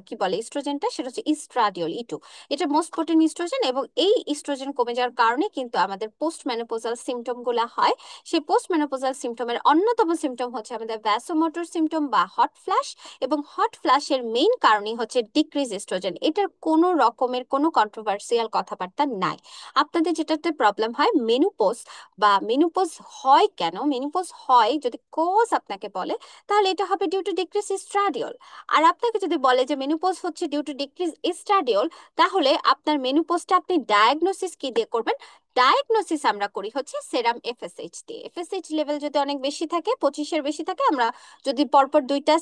কি বলে ইস্ট্রোজেনটা, সেটা হচ্ছে ইস্ট্রাডিওল ই টু। এটা মোস্ট পোটেন্ট ইস্ট্রোজেন, এবং এই ইস্ট্রোজেন কমে যাওয়ার কারণে কিন্তু আমাদের পোস্ট মেনোপোজাল সিমটম গুলা হয়। সেই পোস্ট মেনোপোজাল সিমটমের অন্যতম সিমটম হচ্ছে আমাদের ভ্যাসোমোটর সিমটম বা হট ফ্ল্যাশ, এবং হট ফ্ল্যাশের মেইন কারণই হচ্ছে ডিক্রিজ ইস্ট্রোজেন। এটার কোনো রকমের কোনো কন্ট্রোভার্সিয়াল কথাবার্তা নাই। আপনাদের যেটাতে প্রবলেম হয় মেনোপজ, বা মেনোপজ হয় কেন, মেনোপজ হয় যদি কজ আপনাকে বলে, তাহলে এটা হবে ডিউ টু ডিক্রিজ ইস্ট্রাডিওল। আর আপনাকে যদি বলে যে মেনোপজ হচ্ছে ডিউ টু ডিক্রিজ ইস্ট্রাডিওল, তাহলে আপনার মেনোপজটা আপনি ডায়াগনোসিস কি দিয়ে করবেন? ডায়াগনোসিস আমরা করি হচ্ছে সেরাম এফএসএইচ দিয়ে। এফএসএইচ লেভেল যদি অনেক বেশি থাকে, 25-এর বেশি থাকে, আমরা যদি পরপর দুইটা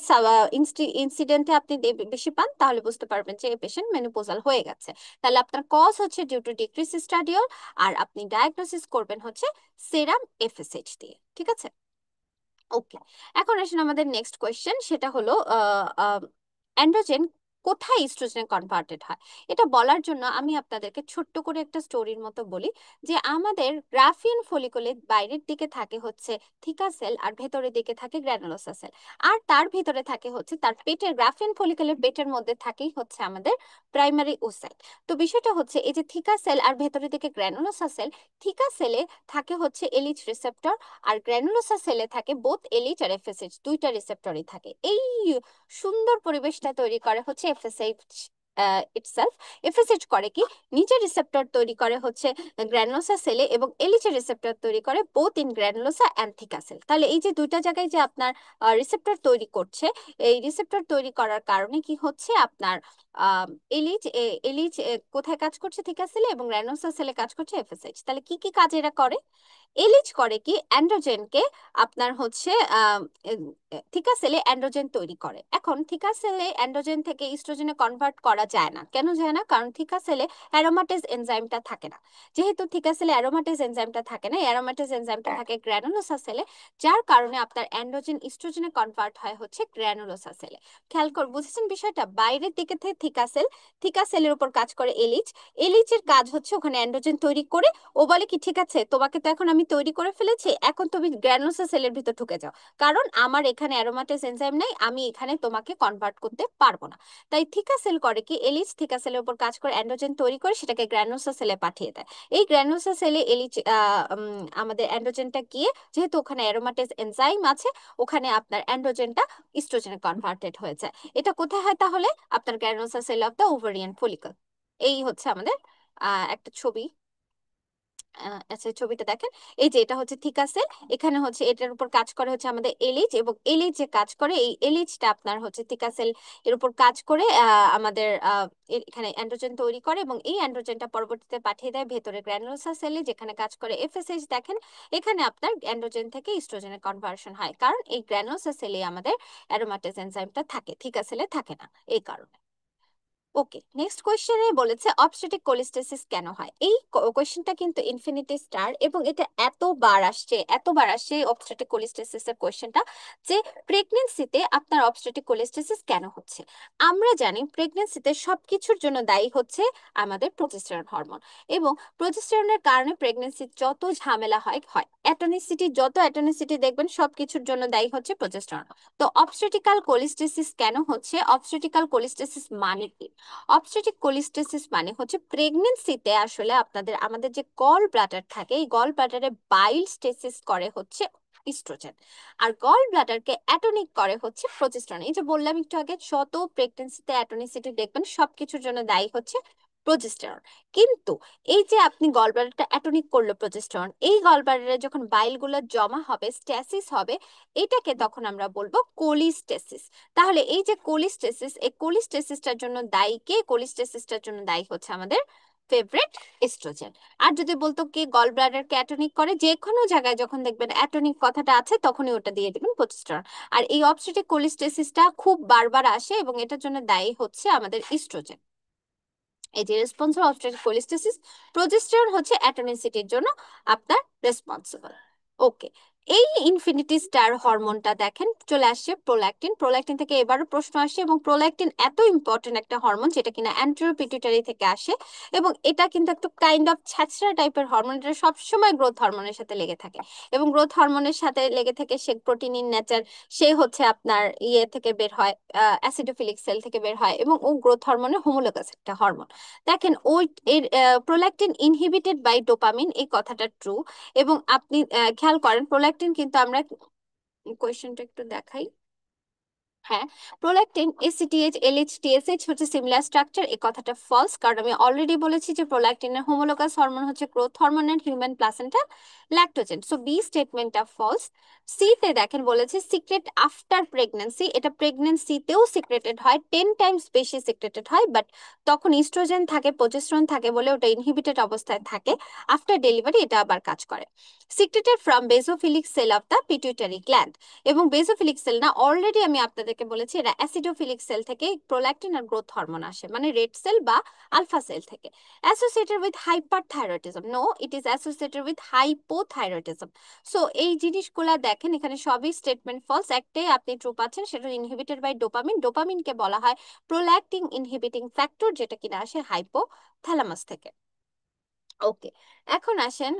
ইনসিডেন্টে আপনি বেশি পান, তাহলে বুঝতে পারবেন যে এই পেশেন্ট মেনোপজাল হয়ে গেছে। তাহলে আপনার কজ হচ্ছে ডিউ টু ডিক্রিজ ইস্ট্রাডিওল, আর আপনি ডায়াগনোসিস করবেন হচ্ছে সেরাম এফএসএইচ দিয়ে। ঠিক আছে, ওকে। এখন আসেন আমাদের নেক্সট কোয়েশ্চেন, সেটা হলো অ্যান্ড্রোজেন কোথায় ইস্ট্রোজেনে কনভার্টেড হয়। এটা বলার জন্য আমি আপনাদেরকে ছোট্ট করে একটা স্টোরির মতো বলি, যে আমাদের গ্রাফিয়ান ফলিকুলের বাইরের দিকে থাকে হচ্ছে থিকা সেল, আর ভেতরের দিকে থাকে গ্র্যানুলোসা সেল, আর তার ভিতরে থাকে হচ্ছে তার পেটের, গ্রাফিয়ান ফলিকুলের পেটের মধ্যে থাকেই হচ্ছে আমাদের প্রাইমারি ওসাইট। তো বিষয়টা হচ্ছে এই যে থিকা সেল আর ভেতরের দিকে গ্র্যানুলোসা সেল, থিকা সেলে থাকে হচ্ছে এলিচ রিসেপ্টর, আর গ্র্যানুলোসা সেলে থাকে বোথ এলএইচ আর এফএসএইচ, দুইটা রিসেপ্টরই থাকে। এই সুন্দর পরিবেশটা তৈরি করে হচ্ছে এফএসএইচ ইটসেলফ। এফএসএইচ করে কি, নিচের রিসেপ্টর তৈরি করে হচ্ছে গ্র্যানুলোসা সেলে, এবং এলএইচ এর রিসেপ্টর তৈরি করে বোথ ইন গ্র্যানুলোসা অ্যান্ড থিকা সেল। তাহলে এই যে দুইটা জায়গায় যে আপনার রিসেপ্টর তৈরি করছে, এই রিসেপ্টর তৈরি করার কারণে কি হচ্ছে আপনার এলিচ এলিচ কোথায় কাজ করছে, থিকা সেলে, এবং গ্র্যানুলোসা সেলে কাজ করছে এফএসএইচ। তাহলে কি কি কাজ এরা করে? এলিচ করে কি, অ্যান্ড্রোজেনকে আপনার হচ্ছে থিকা সেলে অ্যান্ড্রোজেন তৈরি করে। এখন থিকা সেলে অ্যান্ড্রোজেন থেকে ইস্ট্রোজেনে কনভার্ট করা যায় না। কেন যায় না? কারণ থিকা সেলে অ্যারোমাটেজ এনজাইমটা থাকে না। যেহেতু থিকা সেলে অ্যারোমাটেজ এনজাইমটা থাকে না, অ্যারোমাটেজ এনজাইমটা থাকে গ্র্যানুলোসা সেলে, যার কারণে আপনার অ্যান্ড্রোজেন ইস্ট্রোজেনে কনভার্ট হয় হচ্ছে গ্র্যানুলোসা সেলে। খেয়াল করে বুঝেছেন বিষয়টা? বাইরের দিকে থেকে থিকা সেল, থিকা সেলের উপর কাজ করে এলিচ, এলিচের কাজ হচ্ছে ওখানে অ্যান্ড্রোজেন তৈরি করে। ও বলে কি, ঠিক আছে, তোমাকে তো এখন আমি তৈরি করে ফেলেছি, এখন তুমি গ্র্যানুলোসা সেলের ভিতর ঢুকে যাও, কারণ আমার এখানে অ্যারোমাটেজ এনজাইম নাই, আমি এখানে তোমাকে কনভার্ট করতে পারবো না। তাই থিকা সেল করে কি, এলিচ থিকা সেলের উপর কাজ করে অ্যান্ড্রোজেন তৈরি করে সেটাকে গ্র্যানুলোসা সেলে পাঠিয়ে দেয়। এই গ্র্যানুলোসা সেলে এলিচ আমাদের অ্যান্ড্রোজেনটা গিয়ে, যেহেতু ওখানে অ্যারোমাটেজ এনজাইম আছে, ওখানে আপনার অ্যান্ড্রোজেনটা ইস্ট্রোজেনে কনভার্টেড হয়ে যায়। এটা কোথায় হয় তাহলে? আপনার granulosa cell of the ovarian follicle. এই হচ্ছে আমাদের একটা ছবি। আচ্ছা, ছবিটা দেখেন, এই যে এটা হচ্ছে থিকা সেল, এখানে হচ্ছে এটার উপর কাজ করে হচ্ছে আমাদের এলিচ, এবং এলিচ যে কাজ করে, এই এলিচটা আপনার হচ্ছে থিকা সেল এর উপর কাজ করে আমাদের এখানে অ্যান্ড্রোজেন তৈরি করে, এবং এই অ্যান্ড্রোজেনটা পরবর্তীতে পাঠিয়ে দেয় ভেতরে গ্র্যানুলোসা সেলে, যেখানে কাজ করে এফএসএইচ। দেখেন এখানে আপনার অ্যান্ড্রোজেন থেকে ইস্ট্রোজেনে কনভার্সন হয়, কারণ এই গ্র্যানুলোসা সেলে আমাদের অ্যারোমাটেজ এনজাইমটা থাকে, থিকা সেলে থাকে না, এই কারণে। ওকে, নেক্সট কোয়েশ্চেনে বলেছে অবস্টেটিক কোলিস্টেসিস কেন হয়। এই কোয়েশ্চেনটা কিন্তু ইনফিনিটি স্টার, এবং এটা এতবার আসছে অবস্টেটিক কোলিস্টেসিস এর কোয়েশ্চেনটা, যে প্রেগনেন্সিতে আপনার অবস্টেটিক কোলিস্টেসিস কেন হচ্ছে। আমরা জানি প্রেগনেন্সিতে সবকিছুর জন্য দায়ী হচ্ছে আমাদের প্রোজেস্টেরন হরমোন, এবং প্রোজেস্টেরনের কারণে প্রেগনেন্সির যত ঝামেলা হয় হয় যত অ্যাটনিসিটি দেখবেন সবকিছুর জন্য দায়ী হচ্ছে প্রোজেস্টেরন। তো অবস্টেটিক্যাল কোলিস্টেসিস কেন হচ্ছে? অবস্টেটিক্যাল কোলিস্টেসিস মানে কি? অবস্টেটিক কোলিস্টেসিস মানে হচ্ছে প্রেগনেন্সিতে আসলে আমাদের যে গল ব্লাডার থাকে, এই গল ব্লাডারে বাইল স্টেসিস করে হচ্ছে ইস্ট্রোজেন, আর গল ব্লাডারকে অ্যাটনিক করে হচ্ছে প্রোজেস্টেরন। এই যে বললাম একটু আগে, যত প্রেগনেন্সিতে অ্যাটনিসিটি দেখবেন সবকিছুর জন্য দায়ী হচ্ছে প্রোজেস্টেরন। কিন্তু এই যে আপনি গল ব্লাডারটা অ্যাটনিক করলো প্রোজেস্টেরন, এই গল ব্লাডারে যখন বাইলগুলো জমা হবে, স্ট্যাসিস হবে, এটাকে তখন আমরা বলবো কোলিস্টেসিস। তাহলে এই যে কোলিস্টেসিস, এই কোলিস্টেসিসটার জন্য দায়ী কে? কোলিস্টেসিসটার জন্য দায়ী হচ্ছে আমাদের ফেভারিট এস্ট্রোজেন। আর যদি বলতো কে গল ব্লাডার কে অ্যাটনিক করে, যে কোনো জায়গায় যখন দেখবেন অ্যাটনিক কথাটা আছে, তখনই ওটা দিয়ে দিবেন প্রোজেস্টেরন। আর এই অবস্টেটিক কোলিস্টেসিসটা খুব বারবার আসে, এবং এটার জন্য দায়ী হচ্ছে আমাদের ইস্ট্রোজেন। এই যে রেসপন্সিবল অবস্টেটিক কোলিস্টেসিস, প্রোজেস্টেরন হচ্ছে অ্যাটনিসিটির জন্য আপনার রেসপন্সিবল। ওকে, এই ইনফিনিটি স্টার হরমোনটা দেখেন চলে আসছে প্রোল্যাকটিন। প্রোল্যাকটিন থেকে এবারও প্রশ্ন আসছে, এবং প্রোল্যাকটিন এত ইম্পর্টেন্ট একটা হরমোন যেটা কিনা অ্যান্টেরো পিটুইটারি থেকে আসে, এবং এটা কিন্তু একটু কাইন্ড অফ ছ্যাঁচড়া টাইপের হরমোন। এটা সবসময় গ্রোথ হরমোনের সাথে লেগে থাকে, এবং গ্রোথ হরমোনের সাথে লেগে থেকে সে প্রোটিন ইন নেচার, সে হচ্ছে আপনার ইয়ে থেকে বের হয়, অ্যাসিডোফিলিক সেল থেকে বের হয়, এবং ও গ্রোথ হরমোনের হোমোলোগাস একটা হরমোন। দেখেন ওই এর প্রোল্যাকটিন ইনহিবিটেড বাই ডোপামিন, এই কথাটা ট্রু। এবং আপনি খেয়াল করেন প্রোল্যাকটিন কিন্তু আমরা, কোয়েশ্চেনটা একটু দেখাই। হ্যাঁ, প্রোল্যাকটিন এসিটিএইচ এলএইচ টিএসএইচ হচ্ছে সিমিলার স্ট্রাকচার, এই কথাটা ফলস, কারণ আমি অলরেডি বলেছি যে প্রোল্যাকটিনের হোমোলোগাস হরমোন হচ্ছে growth hormone and human placental lactogen. So B স্টেটমেন্টটা ফলস। সি তে দেখেন বলেছে সিক্রেট আফটার প্রেগন্যান্সি, এটা প্রেগন্যান্সিতেও সিক্রেটেড হয়, 10 টাইমস বেশি সিক্রেটেড হয়, বাট তখন ইস্ট্রোজেন থাকে, প্রোজেস্টেরন থাকে বলে ওটা ইনহিবিটেড অবস্থায় থাকে। আফটার ডেলিভারি এটা আবার কাজ করে। Secreted from basophilic cell of the pituitary gland, এবং বেসোফিলিক সেল না, অলরেডি আমি আপনাদেরকে বলেছি এটা অ্যাসিডোফিলিক সেল থেকে প্রোল্যাকটিন আর গ্রোথ হরমোন আসে, মানে রেড সেল বা আলফা সেল থেকে। Associated with hyperthyroidism, no, it is associated with hypothyroidism. So এই জিনিসগুলা দেখেন এখানে সবই স্টেটমেন্ট ফলস, একটাই আপনি ট্রু পাচ্ছেন, সেটা ইনহিবিটেড বাই ডোপামিন। ডোপামিনকে বলা হয় প্রোল্যাকটিন ইনহিবিটিং ফ্যাক্টর, যেটা কিনা আসে হাইপোথ্যালামাস থেকে। ওকে, এখন আসেন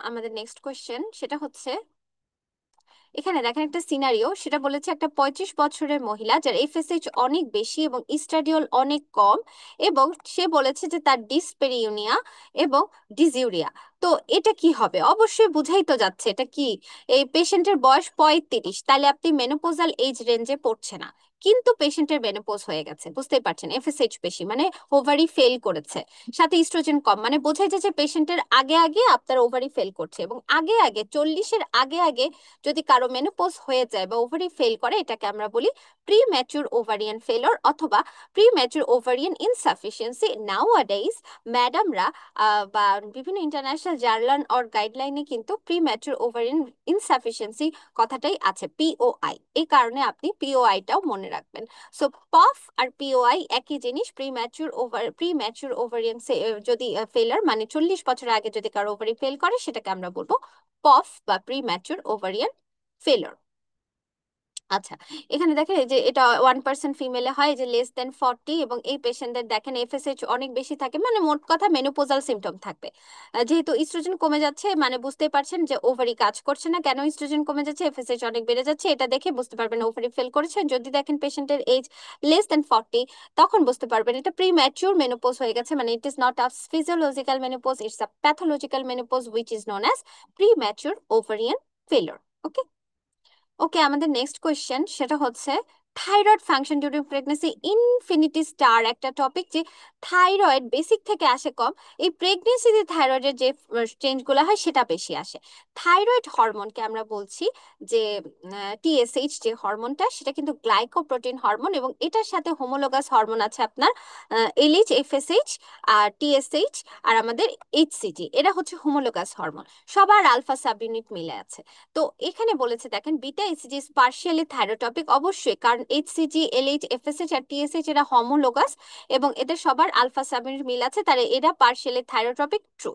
আমাদের নেক্সট কোয়েশ্চেন, সেটা হচ্ছে এখানে দেখেন একটা সিনারিও, সেটা বলেছে একটা 35 বছরের মহিলা যার এফএসএইচ অনেক বেশি এবং ইস্ট্রাডিওল অনেক কম, এবং সে বলেছে যে তার ডিসপেরিউনিয়া এবং ডিজিউরিয়া। তো এটা কি হবে? অবশ্যই বুঝাই তো যাচ্ছে এটা কি। এই পেশেন্টের বয়স 35, তাহলে আপনি মেনোপোজাল এজ রেঞ্জে পড়ছে না, কিন্তু পেশেন্টের মেনোপোজ হয়ে গেছে, বুঝতেই পারছেন, এফএসএইচ বেশি মানে ওভারি ফেল করেছে, সাথে ইস্ট্রোজেন কম, মানে বোঝাই যাচ্ছে পেশেন্টের আগে আগে আপনার ওভারি ফেল করছে, এবং আগে আগে 40-এর আগে আগে যদি কারো মেনোপজ হয়ে যায় বা ওভারি ফেল করে, এটাকে আমরা বলি প্রি ম্যাচুর ওভারিয়ান ফেলর অথবা প্রি ম্যাচুর ওভারিয়ান ইনসাফিসিয়েন্সি। নাও আডেইজ ম্যাডামরা বা বিভিন্ন ইন্টারন্যাশনাল জার্নাল অর গাইডলাইনে কিন্তু প্রি ম্যাচুর ওভারিয়ান ইনসাফিসিয়েন্সি কথাটাই আছে, পিওআই। এই কারণে আপনি পিওআইটাও মনে রাখবেন। সো পফ আর পিওআই একই জিনিস। প্রি ম্যাচুর ওভারিয়ান যদি ফেলার মানে 40 বছর আগে যদি কারো ওভারি ফেল করে, সেটাকে আমরা বলবো পফ বা প্রি ম্যাচুর ওভারিয়ান ফেলর। আচ্ছা, এখানে দেখেন এই যে এটা 1% ফিমেলে হয়, যে লেস দেন 40, এবং এই পেশেন্টদের দেখেন এফএসএইচ অনেক বেশি থাকে, মানে মোট কথা মেনোপোজাল সিমটম থাকবে। যেহেতু ইস্ট্রোজেন কমে যাচ্ছে, মানে বুঝতেই পারছেন যে ওভারি কাজ করছে না। কেন ইস্ট্রোজেন কমে যাচ্ছে? এফএসএইচ অনেক বেড়ে যাচ্ছে, এটা দেখে বুঝতে পারবেন ওভারি ফেল করেছে। যদি দেখেন পেশেন্টের এজ লেস দেন 40, তখন বুঝতে পারবেন এটা প্রি ম্যাচিউর মেনোপোজ হয়ে গেছে, মানে it is not a physiological menopause, it's a pathological menopause which is known as premature ovarian failure. Okay. Okay, আমাদের নেক্সট কোয়েশ্চেন, সেটা হচ্ছে thyroid function during pregnancy. Infinity star একটা টপিক, যে থাইরয়েড বেসিক থেকে আসে কম, এই প্রেগনেন্সিতে থাইরয়েডের যে চেঞ্জগুলো হয় সেটা বেশি আসে। থাইরয়েড হরমোনকে আমরা বলছি যে টিএসএইচ, যে হরমোনটা সেটা কিন্তু গ্লাইকোপ্রোটিন হরমোন, এবং এটার সাথে হোমোলোগাস হরমোন আছে আপনার এলএইচ, এফএসএইচ আর টিএসএইচ আর আমাদের এইচসিজি, এরা হচ্ছে হোমোলোগাস হরমোন, সবার আলফা সাব ইউনিট মিলে আছে। তো এখানে বলেছে দেখেন বিটা এইচসিজি ইজ পার্শিয়ালি থাইরোটপিক, অবশ্যই, কারণ এইচসিজি এলএইচ এফএসএইচ আর টিএসএইচ এরা হোমোলোগাস, এবং এদের সবার আলফা সাবইউনিট মিল আছে, তাহলে এরা পার্শিয়ালি থাইরোটপিক, ট্রু।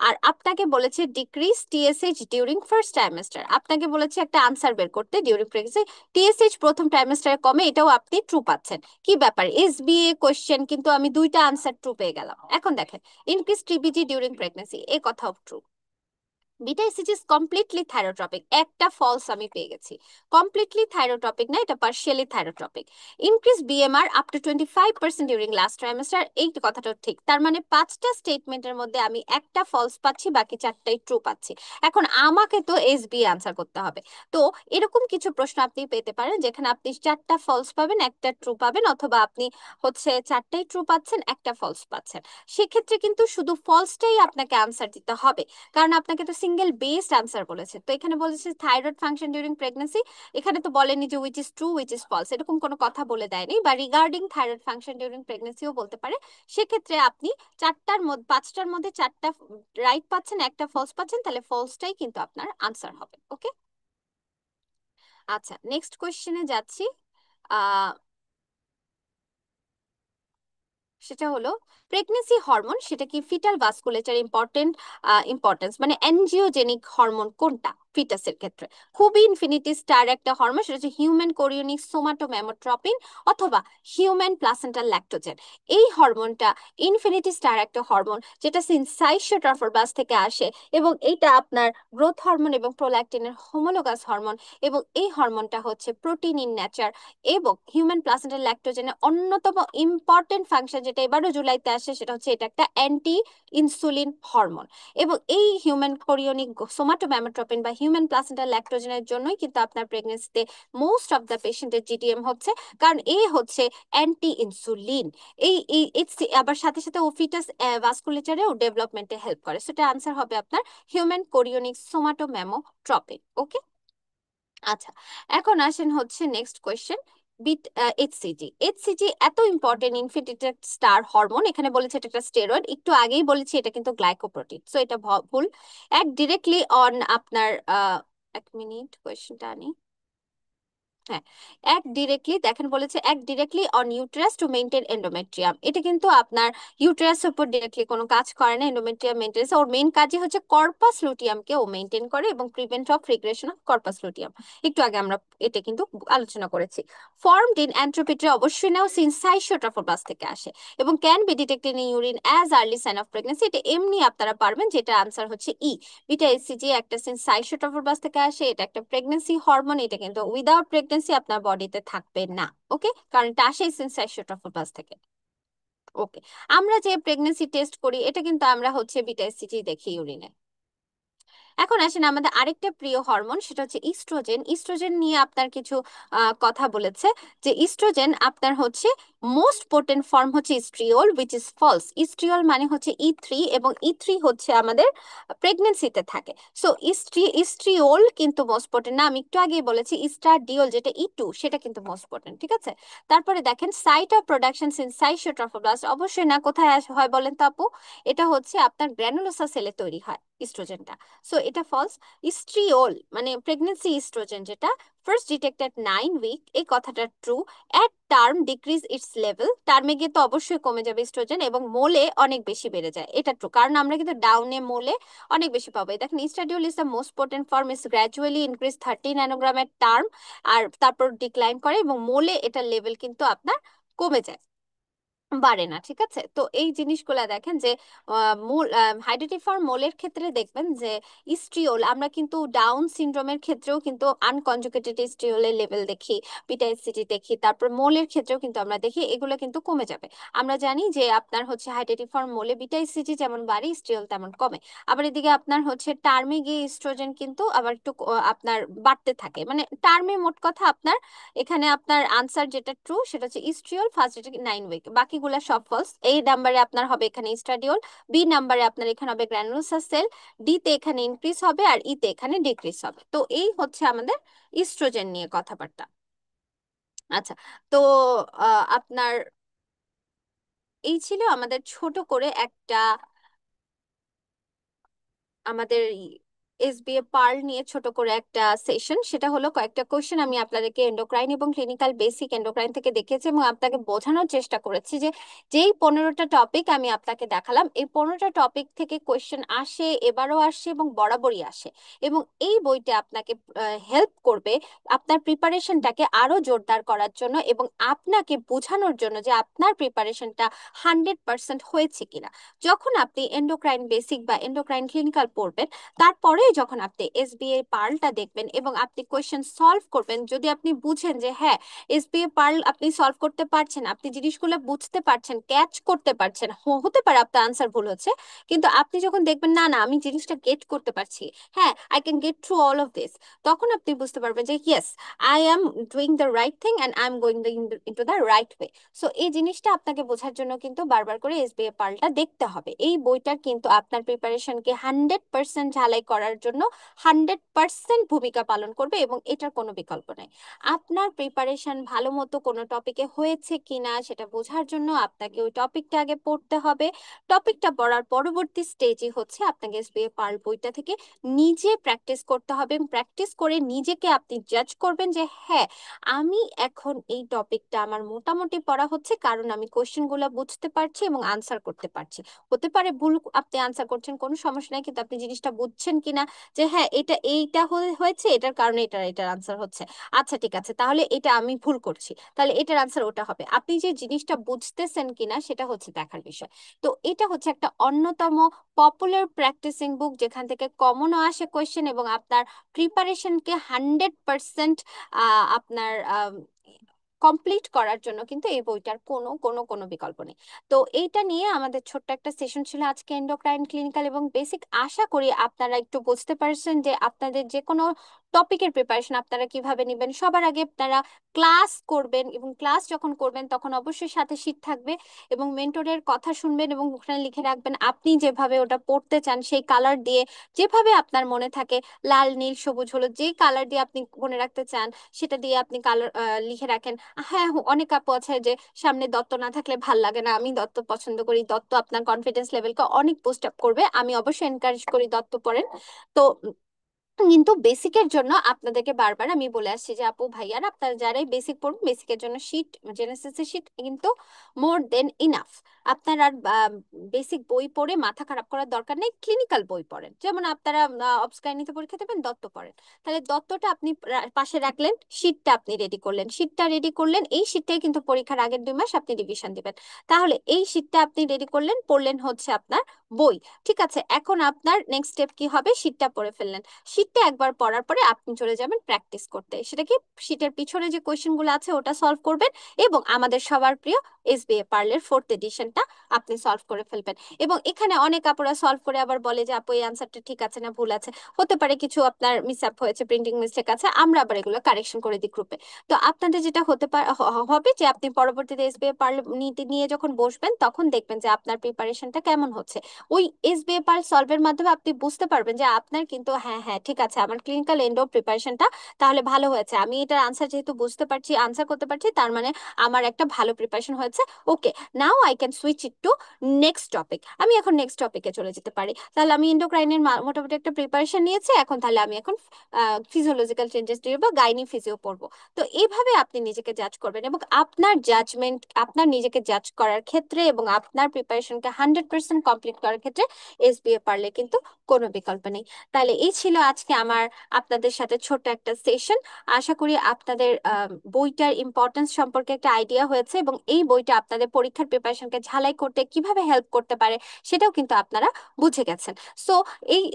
আর আপনাকে বলেছে decrease TSH during first trimester, আপনাকে বলেছে একটা আনসার বের করতে ডিউরিং প্রেগন্যান্সি, টিএসএইচ প্রথম ট্রাইমেস্টারে কমে, এটাও আপনি ট্রু পাচ্ছেন। কি ব্যাপার, এসবিএ কোশ্চেন, কিন্তু আমি দুইটা আনসার ট্রু পেয়ে গেলাম। এখন দেখেন ইনক্রিজ টিবিজি ডিউরিং প্রেগন্যান্সি, এই কথাও true. Beta ACG is completely thyrotropic, একটা ফলস আমি পেয়ে গেছি। কমপ্লিটলি থাইরোট্রপিক না, এটা partially thyrotropic. Increase BMR up to 25% during last trimester, এই কথাটা ঠিক। তার মানে 5টা স্টেটমেন্টের মধ্যে আমি একটা ফলস পাচ্ছি, বাকি 4টাই ট্রু পাচ্ছি। এখন আমাকে তো এস বি আনসার করতে হবে। তো এরকম কিছু প্রশ্ন আপনি পেতে পারেন যেখানে আপনি 4টা ফলস পাবেন, একটা ট্রু পাবেন, অথবা আপনি হচ্ছে 4টাই ট্রু পাচ্ছেন, একটা ফলস পাচ্ছেন। সেক্ষেত্রে কিন্তু শুধু ফলসটাই আপনাকে আনসার দিতে হবে, কারণ আপনাকে তো সিঙ্গেল বেসড আনসার বলেছে। তো এখানে বলেছে থাইরয়েড ফাংশন ডিউরিং প্রেগন্যান্সি, এখানে তো বলেনি যে which is true which is false, এরকম কোনো কথা বলে দেয়নি, বা রিগার্ডিং থাইরয়েড ফাংশন ডিউরিং প্রেগন্যান্সিও বলতে পারে। সেক্ষেত্রে আপনি 5টার মধ্যে 4টা রাইট পাচ্ছেন, একটা ফলস পাচ্ছেন, তাহলে ফলসটাই কিন্তু আপনার আনসার হবে। ওকে। আচ্ছা, নেক্সট কোয়েশ্চেনে যাচ্ছি। আহ সেটা হলো প্রেগনেন্সি হরমোন, সেটা কি ফিটাল ভাস্কুলেচার ইম্পর্টেন্স, মানে এনজিওজেনিক হরমোন কোনটা? ফিটাসের ক্ষেত্রে। খুবই ইনফিনিটি স্টার একটা হরমোন, সেটা হচ্ছে হিউম্যান কোরিওনিক সোমাটোমেমোট্রপিন অথবা হিউম্যান প্লাসেন্টাল ল্যাক্টোজেন। এই হরমোনটা ইনফিনিটি স্টার একটা হরমোন, যেটা সিনসাইশিওট্রফোবাস থেকে আসে, এবং এইটা আপনার গ্রোথ হরমোন এবং প্রোল্যাক্টিনের হোমোলোগাস হরমোন, এবং এই হরমোনটা হচ্ছে প্রোটিন ইন নেচার। এবং হিউম্যান প্লাসেন্টাল ল্যাক্টোজেনের অন্যতম ইম্পর্টেন্ট ফাংশন, যেটা এবারও জুলাইতে আসে, সেটা হচ্ছে এটা একটা অ্যান্টি ইনসুলিন হরমোন। এবং এই হিউম্যান কোরিওনিক সোমাটোমেমোট্রপিন বা হিউম্যান প্লাসেন্টাল ল্যাক্টোজেনের জন্যই কিন্তু আপনার প্রেগনেন্সিতে মোস্ট অফ দ্য পেশেন্টের জিডিএম হচ্ছে, কারণ এ হচ্ছে অ্যান্টি ইনসুলিন। আবার সাথে সাথে ও ফিটাস ভাস্কুলেচারেও ডেভেলপমেন্টে হেল্প করে। সেটা আনসার হবে আপনার হিউম্যান কোরিওনিক সোমাটোমেমোট্রপিন। ওকে, আচ্ছা, এখন আসেন হচ্ছে next question. Beta HCG. HCG এত ইম্পর্টেন্ট ইনফিনিটি স্টার হরমোন, এখানে বলেছে এটা একটা স্টেরয়েড, একটু আগেই বলেছি এটা কিন্তু গ্লাইকোপ্রোটিন, সো এটা ভুল। এক ডিরেক্টলি অন আপনার এক মিনিট কোয়েশ্চেনটা আনি। হ্যাঁ, অ্যাক্ট ডিরেক্টলি, দেখেন বলেছে act directly on uterus to maintain endometrium. এটা কিন্তু আপনার ইউটেরাসের উপর ডিরেক্টলি কোনো কাজ করে না, এন্ডোমেট্রিয়াম মেইনটেন্স। ওর মেইন কাজই হচ্ছে কর্পাস লুটিয়ামকে ও মেইনটেইন করে এবং prevent of regression of corpus luteum. একটু আগে আমরা এটা কিন্তু আলোচনা করেছি। ফর্মড ইন অ্যান্ট্রোপিট্রি অবশ্যই নাও সিনসাইশিওট্রফোবাস থেকে আসে এবং can be detected in urine as early sign of pregnancy. এটা এমনি আপনারা পারবেন, যেটা আনসার হচ্ছে ই। বিটা এসিজি একটা সিনসাইশিওট্রফোবাস থেকে আসে, এটা একটা প্রেগন্যান্সি হরমোন, এটা কিন্তু উইদাউট প্রেগন্যান্সি আপনার বডিতে থাকবে না। ওকে, কারণ এটা আসে সিনসাইশিওট্রফোবাস থেকে। ওকে, আমরা যে প্রেগন্যান্সি টেস্ট করি এটা কিন্তু আমরা হচ্ছে বিটা এসিজি দেখি ইউরিনে। এখন আসেন আমাদের আরেকটা প্রিয় হরমোন, সেটা হচ্ছে ইস্ট্রোজেন। ইস্ট্রোজেন নিয়ে আপনার কিছু কথা বলেছে, যে ইস্ট্রোজেন আপনার হচ্ছে মোস্ট পোটেন্ট ফর্ম হচ্ছে ইস্ট্রিওল, উইচ ইজ ফলস। ইস্ট্রিওল মানে হচ্ছে ই3, এবং ই3 হচ্ছে আমাদের প্রেগনেন্সিতে থাকে। সো ইস্ট্রিওল কিন্তু মোস্ট পোটেন্ট না। আমি একটু আগেই বলেছি ইস্ট্রাডিওল যেটা ই2, সেটা কিন্তু মোস্ট পোটেন্ট। ঠিক আছে, তারপরে দেখেন সাইট অফ প্রোডাকশন সিনসাইশিওট্রফোব্লাস্ট। অবশ্যই না, কোথায় হয় বলেন তো আপু? এটা হচ্ছে আপনার গ্র্যানুলোসা সেলে তৈরি হয় ইস্ট্রোজেনটা। সো এটা ফলস। ইস্ট্রিওল মানে প্রেগনেন্সি ইস্ট্রোজেন, যেটা ফার্স্ট ডিটেক্টেড 9 উইক, এই কথাটা true. At term decrease it's level, টার্মে গিয়ে তো অবশ্যই কমে যাবে ইস্ট্রোজেন, এবং মোলে অনেক বেশি বেড়ে যায়, এটা ট্রু, কারণ আমরা কিন্তু ডাউনে মোলে অনেক বেশি পাবো। দেখেন oestradiol is the most potent form, is gradually increase 30 ন্যানোগ্রামের টার্ম, আর তারপর ডিক্লাইন করে, এবং মোলে এটার লেভেল কিন্তু আপনার কমে যায়, বাড়ে না। ঠিক আছে, তো এই জিনিসগুলা দেখেন যে মূল হাইড্রোটিফর্ম মোলের ক্ষেত্রে দেখবেন যে ইস্ট্রিওল, আমরা কিন্তু ডাউন সিনড্রোমের ক্ষেত্রেও কিন্তু আনকনজুগেটেড ইস্ট্রিওলের লেভেল দেখি, বিটা এসিটি দেখি, তারপর মোলের ক্ষেত্রেও কিন্তু আমরা দেখি এগুলো কিন্তু কমে যাবে। আমরা জানি যে আপনার হচ্ছে হাইড্রোটিফর্ম মোলে বিটা এসিটি যেমন বাড়ে, ইস্ট্রিওল তেমন কমে। আবার এদিকে আপনার হচ্ছে টার্মে গিয়ে ইস্ট্রোজেন কিন্তু আবার একটু আপনার বাড়তে থাকে, মানে টার্মে মোট কথা আপনার এখানে আপনার আনসার যেটা ট্রু সেটা হচ্ছে ইস্ট্রিওল ফার্স্ট 9 উইক, বাকিগুলা সব ফলস। এই নাম্বারে আপনার হবে এখানে ইস্ট্রাডিওল, বি নাম্বারে আপনার এখানে হবে গ্র্যানুলোসা সেল, ডি তে এখানে ইনক্রিজ হবে, আর ই তে এখানে ডিক্রিজ হবে। তো এই হচ্ছে আমাদের ইস্ট্রোজেন নিয়ে কথাবার্তা। আচ্ছা, তো আপনার এই ছিল আমাদের ছোট করে একটা আমাদের এসবিএ পার্ল নিয়ে ছোট করে একটা সেশন। সেটা হলো কয়েকটা কোশ্চেন আমি আপনাদেরকে এন্ডোক্রাইন এবং ক্লিনিক্যাল বেসিক এন্ডোক্রাইন থেকে দেখেছি, এবং আপনাকে বোঝানোর চেষ্টা করেছি যে যেই 15টা টপিক আমি আপনাকে দেখালাম, এই 15টা টপিক থেকে কোশ্চেন আসে, এবারও আসে এবং বরাবরই আসে, এবং এই বইটা আপনাকে হেল্প করবে আপনার প্রিপারেশনটাকে আরো জোরদার করার জন্য, এবং আপনাকে বোঝানোর জন্য যে আপনার প্রিপারেশনটা 100% হয়েছে কিনা। যখন আপনি এন্ডোক্রাইন বেসিক বা এন্ডোক্রাইন ক্লিনিক্যাল পড়বেন, তারপরে যখন আপনি এসবিএ পার্লটা দেখবেন এবং আপনি কোয়েশ্চেন সলভ করবেন, যদি আপনি বুঝেন যে হ্যাঁ এসবিএ পার্ল আপনি সলভ করতে পারছেন, আপনি জিনিসগুলো বুঝতে পারছেন, ক্যাচ করতে পারছেন, হতে পারে আপনার আনসার ভুল হচ্ছে, কিন্তু আপনি যখন দেখবেন না না আমি জিনিসটা গেট করতে পারছি, হ্যাঁ I can get through all of this, তখন আপনি বুঝতে পারবেন যে yes I am doing the right thing and I am going into the right way. So এই জিনিসটা আপনাকে বোঝার জন্য কিন্তু বারবার করে এসবিএ পার্লটা দেখতে হবে। এই বইটার কিন্তু আপনার প্রিপারেশনকে 100% ঝালাই করার জন্য 100% ভূমিকা পালন করবে, এবং এটার কোনো বিকল্প নাই। আপনার প্রিপারেশন ভালো মতো কোনো টপিকে হয়েছে কিনা সেটা বোঝার জন্য আপনাকে ওই টপিকটা আগে পড়তে হবে। টপিকটা পড়ার পরবর্তী স্টেজই হচ্ছে আপনাকে এসবিএ পার্ল বইটা থেকে নিজে প্র্যাকটিস করতে হবে, এবং প্র্যাকটিস করে নিজেকে আপনি জাজ করবেন যে হ্যাঁ আমি এখন এই টপিকটা আমার মোটামুটি পড়া হচ্ছে, কারণ আমি কোশ্চেনগুলো বুঝতে পারছি এবং আনসার করতে পারছি। হতে পারে ভুল আপনি আনসার করছেন, কোনো সমস্যা নাই, কিন্তু আপনি জিনিসটা বুঝছেন কিনা যে হ্যাঁ এটা এইটা হয়েছে, এটার কারণে এটার আনসার হচ্ছে। আচ্ছা ঠিক আছে, তাহলে এটা আমি ভুল করছি, তাহলে এটার আনসার ওটা হবে। আপনি যে জিনিসটা বুঝতেছেন কিনা সেটা হচ্ছে দেখার বিষয়। তো এটা হচ্ছে একটা অন্যতম পপুলার প্র্যাকটিসিং বুক, যেখান থেকে কমনও আসে কোয়েশ্চেন এবং আপনার প্রিপারেশনকে 100% আপনার কমপ্লিট করার জন্য কিন্তু এই বইটার কোনো কোনো কোনো বিকল্প নেই। তো এইটা নিয়ে আমাদের ছোট্ট একটা সেশন ছিল আজকে, এন্ডোক্রাইন, ক্লিনিক্যাল এবং বেসিক। আশা করি আপনারা একটু বুঝতে পারছেন যে আপনাদের যে কোনো টপিকের প্রিপারেশন আপনারা কিভাবে নেবেন। সবার আগে আপনারা ক্লাস করবেন, এবং ক্লাস যখন করবেন তখন অবশ্যই সাথে শীট থাকবে এবং মেন্টরের কথা শুনবেন এবং ওখানে লিখে রাখবেন আপনি যেভাবে ওটা পড়তে চান সেই কালার দিয়ে, যেভাবে আপনার মনে থাকে, লাল, নীল, সবুজ, হলুদ, যে কালার দিয়ে আপনি মনে রাখতে চান সেটা দিয়ে আপনি কালার লিখে রাখেন। হ্যাঁ, অনেক আপু আছে যে সামনে দত্ত না থাকলে ভাল লাগে না, আমি দত্ত পছন্দ করি, দত্ত আপনার কনফিডেন্স লেভেলকে অনেক বুস্ট আপ করবে, আমি অবশ্যই এনকারেজ করি দত্ত পড়েন। তো কিন্তু বেসিকের জন্য আপনাদেরকে বারবার আমি বলে আসছি যে আপু ভাইয়ারা আপনারা যারাই বেসিক পড়বেন, বেসিকের জন্য শীট, জেনেসিসের শীট কিন্তু মোর দেন ইনাফ। আপনার আর বেসিক বই পড়ে মাথা খারাপ করার দরকার নেই, ক্লিনিক্যাল বই পড়েন। যেমন আপনারা অবসকাইনিতে পরীক্ষা দেবেন, দত্ত পড়েন। তাহলে দত্তটা আপনি পাশে রাখলেন, শীটটা আপনি রেডি করলেন, শীটটা রেডি করলেন, এই শীটটাই কিন্তু পরীক্ষার আগের 2 মাস আপনি রিভিশন দিবেন। তাহলে এই শীটটা আপনি রেডি করলেন, পড়লেন হচ্ছে আপনার বই। ঠিক আছে, এখন আপনার নেক্সট স্টেপ কি হবে? শীটটা পড়ে ফেললেন, শীটটা একবার পড়ার পরে আপনি চলে যাবেন প্র্যাকটিস করতে। সেটা কি, শীটের পিছনে যে কোয়েশ্চেন গুলো আছে ওটা সলভ করবেন এবং আমাদের সবার প্রিয় এসবিএ পার্লের 4th এডিশনটা আপনি সলভ করে ফেলবেন। এবং এখানে অনেক আপুরা সলভ করে আবার বলে যে আপু এই আনসারটা ঠিক আছে না ভুল আছে, হতে পারে কিছু আপনার মিস আপ হয়েছে, প্রিন্টিং মিস্টেক আছে, আমরা আবার এগুলো কারেকশন করে দিই গ্রুপে। তো আপনাদের যেটা হতে পারে হবে যে আপনি পরবর্তীতে এসবিএ পার্ল নিতে নিয়ে যখন বসবেন তখন দেখবেন যে আপনার প্রিপারেশনটা কেমন হচ্ছে। ওই এসবিএ পার্ল সলভের মাধ্যমে আপনি বুঝতে পারবেন যে আপনার কিন্তু হ্যাঁ হ্যাঁ ঠিক আছে, আমার ক্লিনিক্যাল এন্ডো প্রিপারেশনটা তাহলে ভালো হয়েছে, আমি এটার আনসার যেহেতু বুঝতে পারছি, আনসার করতে পারছি, তার মানে আমার একটা ভালো প্রিপারেশন হয়েছে। Okay, now I can switch it to next topic. আমি এখন নেক্সট টপিকে চলে যেতে পারি। তাহলে আমি এন্ডোক্রাইনের মোটামুটি একটা প্রিপারেশন নিয়েছি, এখন তাহলে আমি এখন ফিজিওলজিক্যাল চেঞ্জেস দিয়ে বা গাইনি ফিজিও পড়বো। তো এইভাবে আপনি নিজেকে জাজ করবেন এবং আপনার জাজমেন্ট, আপনার নিজেকে জাজ করার ক্ষেত্রে এবং আপনার প্রিপারেশনকে 100% কমপ্লিট করার ক্ষেত্রে এসবিএ পারলে কিন্তু কোনো বিকল্প নেই। তাহলে এই ছিল আজকে আমার আপনাদের সাথে ছোট্ট একটা সেশন। আশা করি আপনাদের বইটার ইম্পর্টেন্স সম্পর্কে একটা আইডিয়া হয়েছে এবং এই বইটা আপনাদের পরীক্ষার প্রিপারেশনকে ঝালাই করতে কিভাবে হেল্প করতে পারে সেটাও কিন্তু আপনারা বুঝে গেছেন। সো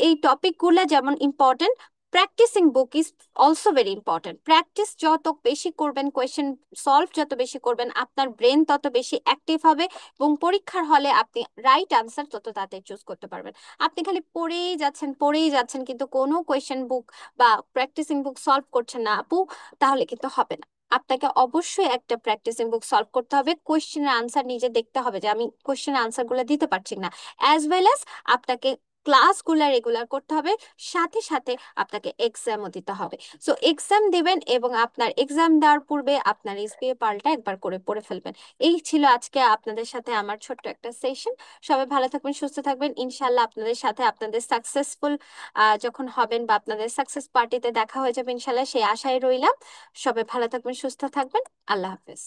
এই টপিকগুলো যেমন important, practising book is also very important. Practice যত বেশি করবেন, কোয়েশ্চেন সলভ যত বেশি করবেন, আপনার ব্রেন তত বেশি অ্যাক্টিভ হবে এবং পরীক্ষার হলে আপনি রাইট আনসার তত তাড়াতাড়ি চুজ করতে পারবেন। আপনি খালি পড়েই যাচ্ছেন কিন্তু কোনো কোয়েশ্চেন বুক বা প্র্যাকটিসিং বুক সলভ করছেন না আপু, তাহলে কিন্তু হবে না। আপনাকে অবশ্যই একটা প্র্যাকটিসিং বুক সলভ করতে হবে, কোয়েশ্চেনের আনসার নিজে দেখতে হবে যে আমি কোয়েশ্চেনের আনসার গুলো দিতে পারছি না, অ্যাজ ওয়েল অ্যাজ আপনাকে ক্লাসগুলো রেগুলার করতে হবে, সাথে সাথে আপনাকে এক্সামও দিতে হবে। সো এক্সাম দিবেন এবং আপনার এক্সাম দেওয়ার পূর্বে আপনার এসবিএ পার্লটা একবার করে পড়ে ফেলবেন। এই ছিল আজকে আপনাদের সাথে আমার ছোট্ট একটা সেশন। সবাই ভালো থাকবেন, সুস্থ থাকবেন। ইনশাল্লাহ আপনাদের সাথে আপনাদের সাকসেসফুল যখন হবেন বা আপনাদের সাকসেস পার্টিতে দেখা হয়ে যাবে ইনশাল্লাহ, সেই আশায় রইলাম। সবাই ভালো থাকবেন, সুস্থ থাকবেন। আল্লাহ হাফেজ।